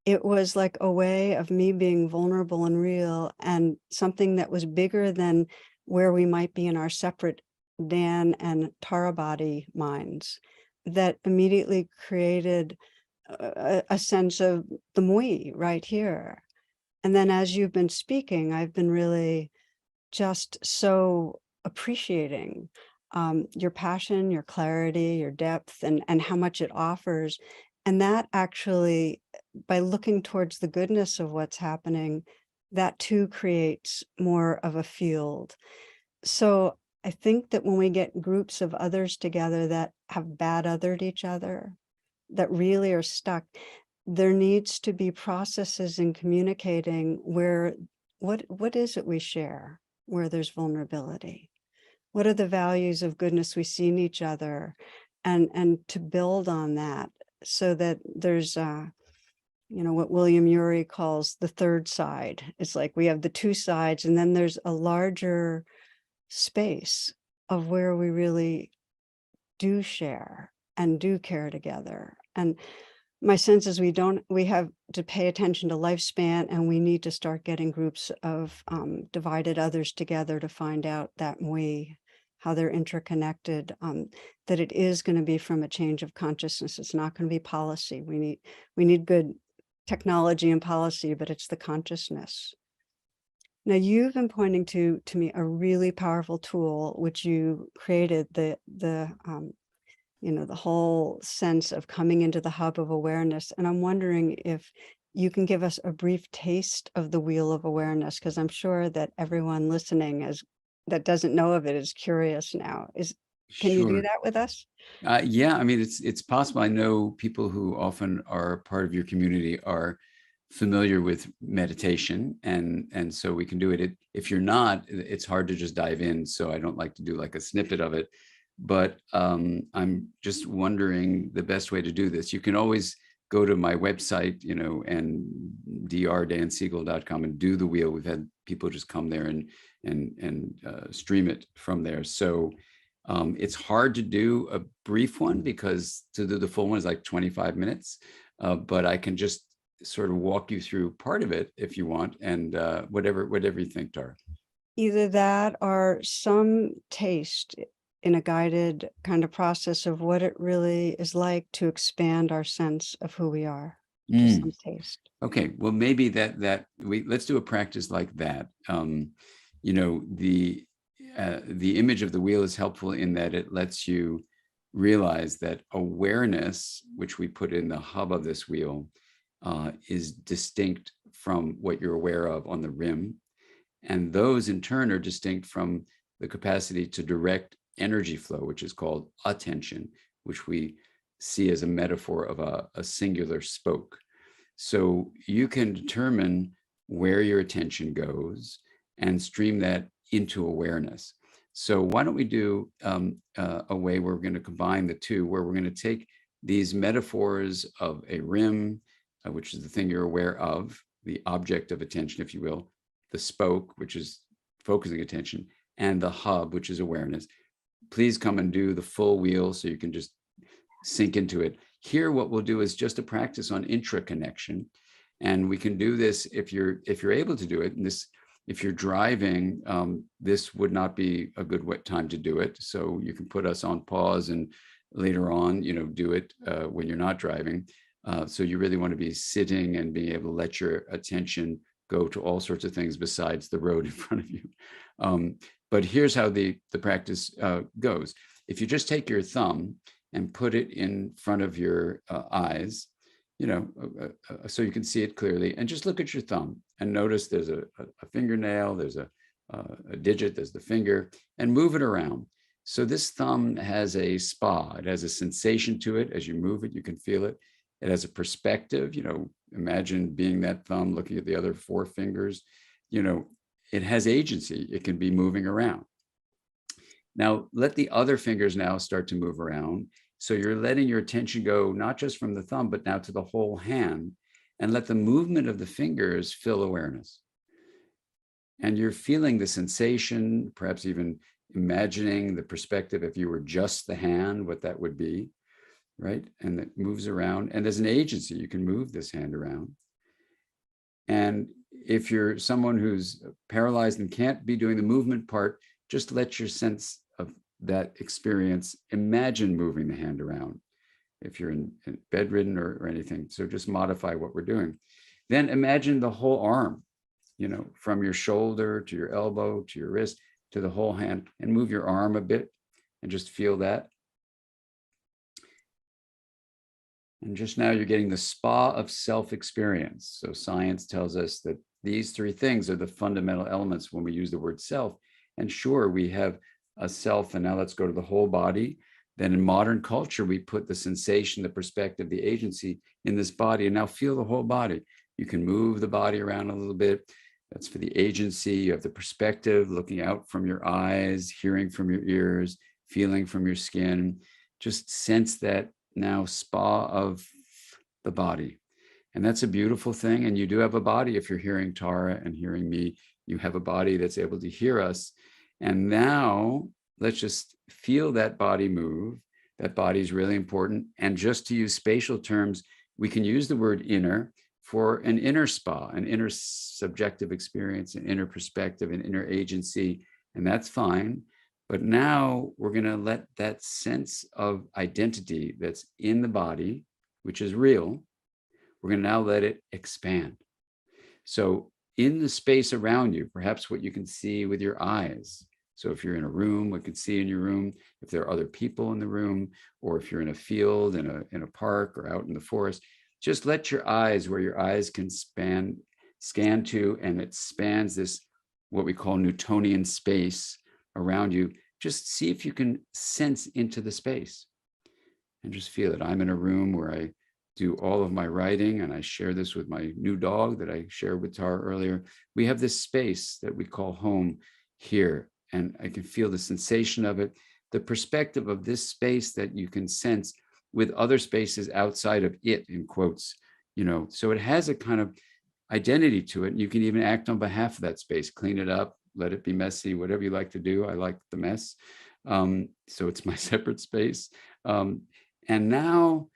It was like a way of me being vulnerable and real, and something that was bigger than where we might be in our separate Dan and Tara body minds, that immediately created a sense of the moi right here. And then as you've been speaking, I've been really just so appreciating your passion, your clarity, your depth, and how much it offers. And that actually, by looking towards the goodness of what's happening, that too creates more of a field. So I think that when we get groups of others together that have bad othered each other, that really are stuck, there needs to be processes in communicating where what is it we share, where there's vulnerability? What are the values of goodness we see in each other? And to build on that so that there's what William Ury calls the third side. It's like we have the two sides, and then there's a larger space of where we really do share and do care together. And my sense is we have to pay attention to lifespan, and we need to start getting groups of divided others together to find out that how they're interconnected, that it is going to be from a change of consciousness. It's not going to be policy. We need good technology and policy, but it's the consciousness. Now, you've been pointing to me a really powerful tool, which you created, the whole sense of coming into the hub of awareness. And I'm wondering if you can give us a brief taste of the wheel of awareness, because I'm sure that everyone listening that doesn't know of it is curious now. Can you do Sure. that with us? Yeah, I mean, it's possible. I know people who often are part of your community are familiar with meditation, and so we can do it. If you're not, it's hard to just dive in. So I don't like to do like a snippet of it. But I'm just wondering the best way to do this. You can always go to my website, and drdansiegel.com and do the wheel. We've had people just come there and stream it from there. So it's hard to do a brief one because to do the full one is like 25 minutes. But I can just sort of walk you through part of it if you want, and whatever you think, Tara. Either that or some taste in a guided kind of process of what it really is like to expand our sense of who we are. Just some taste. Okay, well, maybe let's do a practice like that. The image of the wheel is helpful in that it lets you realize that awareness, which we put in the hub of this wheel, is distinct from what you're aware of on the rim. And those in turn are distinct from the capacity to direct energy flow, which is called attention, which we see as a metaphor of a singular spoke. So you can determine where your attention goes and stream that into awareness. So why don't we do a way where we're going to combine the two, where we're going to take these metaphors of a rim, which is the thing you're aware of, the object of attention, if you will, the spoke, which is focusing attention, and the hub, which is awareness. Please come and do the full wheel so you can just sink into it. Here, what we'll do is just a practice on intraconnection. And we can do this if you're able to do it. And if you're driving, this would not be a good time to do it. So you can put us on pause and later on, do it when you're not driving. So you really want to be sitting and being able to let your attention go to all sorts of things besides the road in front of you. But here's how the practice goes. If you just take your thumb and put it in front of your eyes, so you can see it clearly, and just look at your thumb and notice there's a fingernail, there's a digit, there's the finger, and move it around. So this thumb has a spa, it has a sensation to it. As you move it, you can feel it. It has a perspective, imagine being that thumb looking at the other four fingers, it has agency, it can be moving around. Now, let the other fingers now start to move around. So you're letting your attention go, not just from the thumb, but now to the whole hand, and let the movement of the fingers fill awareness. And you're feeling the sensation, perhaps even imagining the perspective, if you were just the hand, what that would be, right? And it moves around, and there's an agency, you can move this hand around. And if you're someone who's paralyzed and can't be doing the movement part, just let your sense of that experience imagine moving the hand around if you're in bedridden or anything. So just modify what we're doing. Then imagine the whole arm from your shoulder to your elbow to your wrist to the whole hand, and move your arm a bit and just feel that. And just now you're getting the spa of self-experience. So science tells us that these three things are the fundamental elements when we use the word self. And sure, we have a self, and now let's go to the whole body. Then in modern culture, we put the sensation, the perspective, the agency in this body, and now feel the whole body. You can move the body around a little bit. That's for the agency. You have the perspective, looking out from your eyes, hearing from your ears, feeling from your skin. Just sense that now spa of the body. And that's a beautiful thing. And you do have a body. If you're hearing Tara and hearing me, you have a body that's able to hear us. And now let's just feel that body move. That body is really important. And just to use spatial terms, we can use the word inner for an inner spa, an inner subjective experience, an inner perspective, an inner agency, and that's fine. But now we're going to let that sense of identity that's in the body, which is real, we're going to now let it expand. So in the space around you, perhaps what you can see with your eyes. So if you're in a room, what you can see in your room, if there are other people in the room, or if you're in a field, in a park, or out in the forest, just let your eyes, where your eyes can scan to, and it spans this, what we call Newtonian space around you. Just see if you can sense into the space and just feel it. I'm in a room where I do all of my writing, and I share this with my new dog that I shared with Tara earlier. We have this space that we call home here, and I can feel the sensation of it, the perspective of this space that you can sense with other spaces outside of it, in quotes, so it has a kind of identity to it. And you can even act on behalf of that space, clean it up, let it be messy, whatever you like to do. I like the mess. So it's my separate space. And now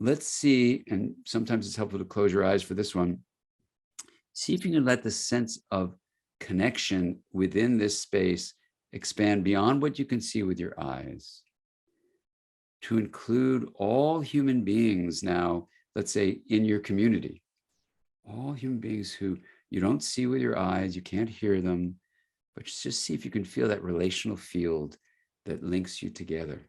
let's see, and sometimes it's helpful to close your eyes for this one. See if you can let the sense of connection within this space expand beyond what you can see with your eyes, to include all human beings now, let's say in your community, all human beings who you don't see with your eyes, you can't hear them, but just see if you can feel that relational field that links you together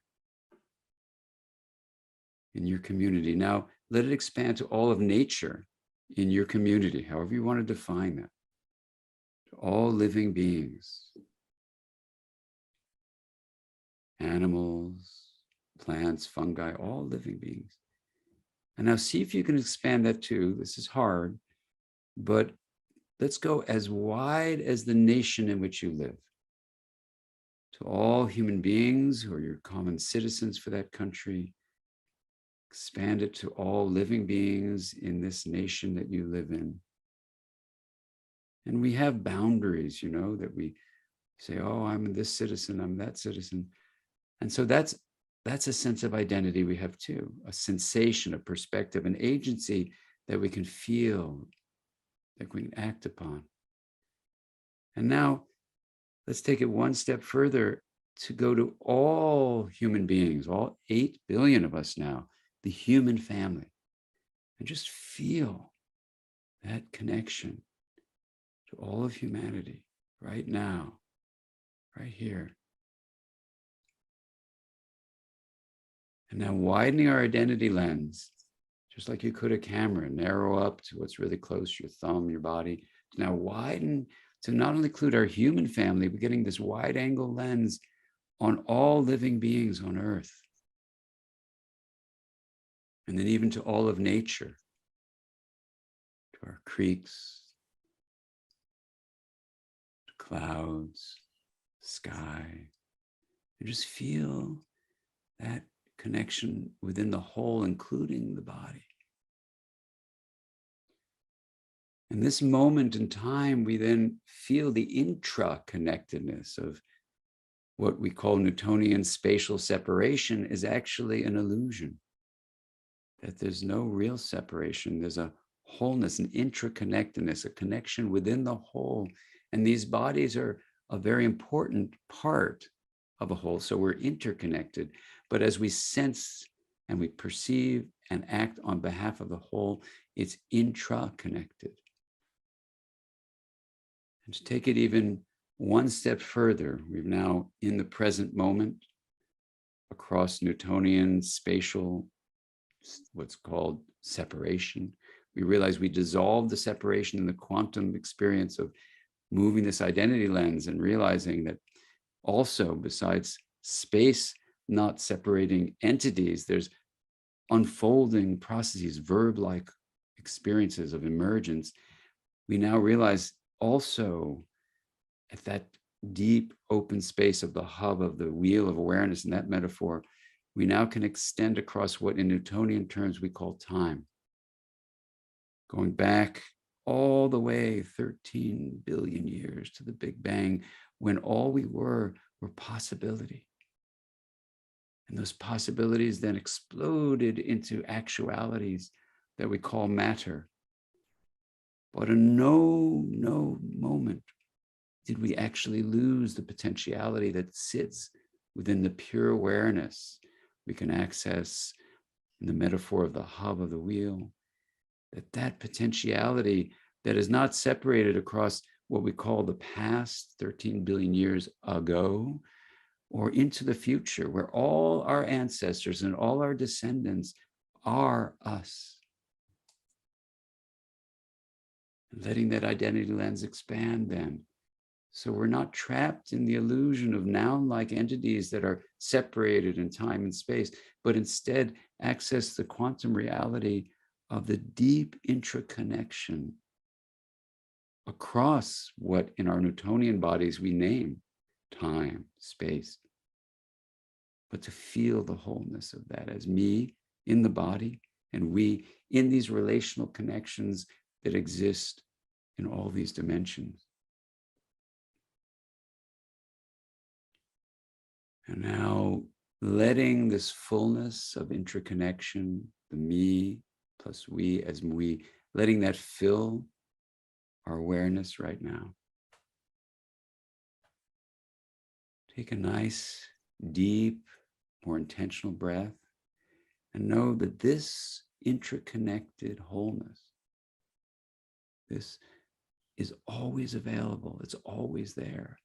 in your community. Now, let it expand to all of nature in your community, however you want to define that, to all living beings, animals, plants, fungi, all living beings. And now see if you can expand that too. This is hard, but let's go as wide as the nation in which you live, to all human beings who are your common citizens for that country. Expand it to all living beings in this nation that you live in. And we have boundaries, that we say, oh, I'm this citizen, I'm that citizen. And so that's a sense of identity we have too, a sensation, a perspective, an agency that we can feel, that we can act upon. And now let's take it one step further to go to all human beings, all 8 billion of us now, the human family, and just feel that connection to all of humanity right now, right here. And now widening our identity lens, just like you could a camera, narrow up to what's really close, your thumb, your body, to now widen to not only include our human family, but getting this wide angle lens on all living beings on Earth. And then even to all of nature, to our creeks, to clouds, sky, and just feel that connection within the whole, including the body. In this moment in time, we then feel the intraconnectedness of what we call Newtonian spatial separation is actually an illusion. That there's no real separation. There's a wholeness, an intraconnectedness, a connection within the whole. And these bodies are a very important part of a whole. So we're interconnected. But as we sense and we perceive and act on behalf of the whole, it's intraconnected. And to take it even one step further, we've now in the present moment across Newtonian spatial, what's called separation. We realize we dissolve the separation in the quantum experience of moving this identity lens and realizing that also besides space not separating entities, there's unfolding processes, verb-like experiences of emergence. We now realize also at that deep open space of the hub of the wheel of awareness in that metaphor, we now can extend across what in Newtonian terms we call time. Going back all the way 13 billion years to the Big Bang, when all we were possibility. And those possibilities then exploded into actualities that we call matter. But in no moment did we actually lose the potentiality that sits within the pure awareness we can access in the metaphor of the hub of the wheel, that potentiality that is not separated across what we call the past 13 billion years ago, or into the future, where all our ancestors and all our descendants are us. Letting that identity lens expand then. So we're not trapped in the illusion of noun-like entities that are separated in time and space, but instead access the quantum reality of the deep intraconnection across what in our Newtonian bodies we name time, space, but to feel the wholeness of that as me in the body and we in these relational connections that exist in all these dimensions. And now letting this fullness of intraconnection, the me plus we as we, letting that fill our awareness right now. Take a nice, deep, more intentional breath and know that this intraconnected wholeness, this is always available. It's always there.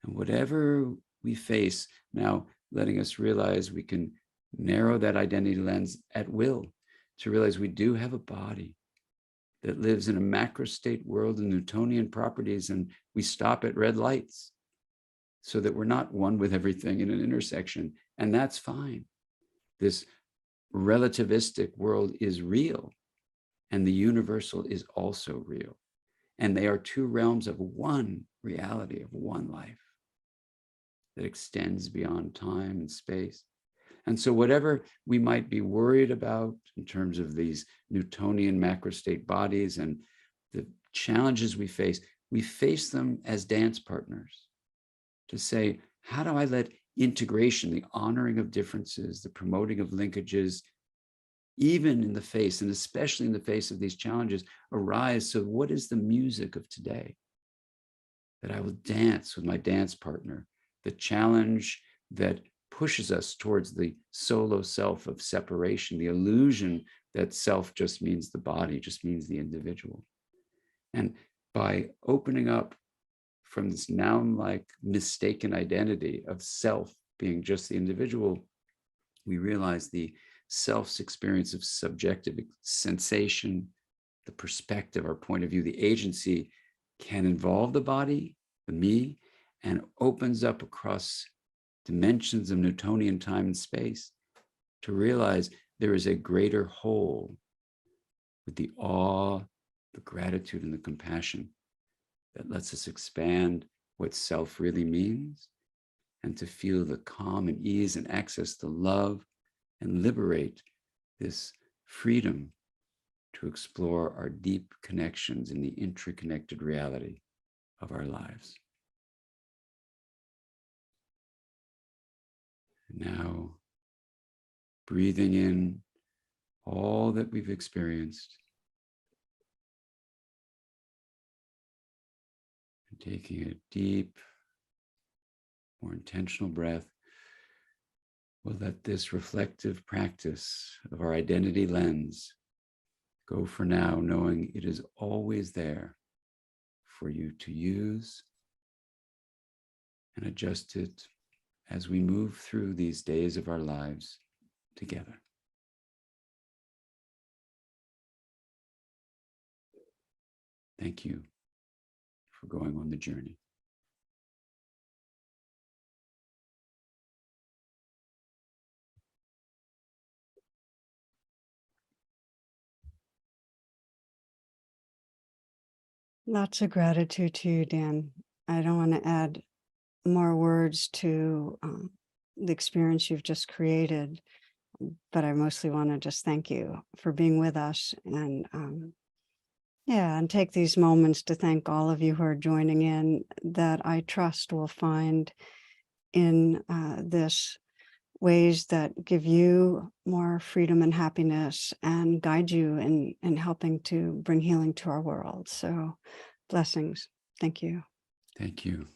And whatever we face, now letting us realize we can narrow that identity lens at will to realize we do have a body that lives in a macro state world in Newtonian properties, and we stop at red lights so that we're not one with everything in an intersection. And that's fine. This relativistic world is real, and the universal is also real. And they are two realms of one reality, of one life that extends beyond time and space. And so whatever we might be worried about in terms of these Newtonian macrostate bodies and the challenges we face them as dance partners to say, how do I let integration, the honoring of differences, the promoting of linkages, even in the face, and especially in the face of these challenges, arise? So what is the music of today? That I will dance with my dance partner, the challenge that pushes us towards the solo self of separation, the illusion that self just means the body, just means the individual. And by opening up from this noun-like mistaken identity of self being just the individual, we realize the self's experience of subjective sensation, the perspective, our point of view, the agency can involve the body, the me, and opens up across dimensions of Newtonian time and space to realize there is a greater whole with the awe, the gratitude, and the compassion that lets us expand what self really means and to feel the calm and ease and access to love and liberate this freedom to explore our deep connections in the interconnected reality of our lives. Now, breathing in all that we've experienced and taking a deep, more intentional breath, we'll let this reflective practice of our identity lens go for now, knowing it is always there, for you to use and adjust it as we move through these days of our lives together. Thank you for going on the journey. Lots of gratitude to you, Dan. I don't want to add more words to the experience you've just created, but I mostly want to just thank you for being with us, and and take these moments to thank all of you who are joining in, that I trust will find in this ways that give you more freedom and happiness and guide you in helping to bring healing to our world. So blessings. Thank you. Thank you.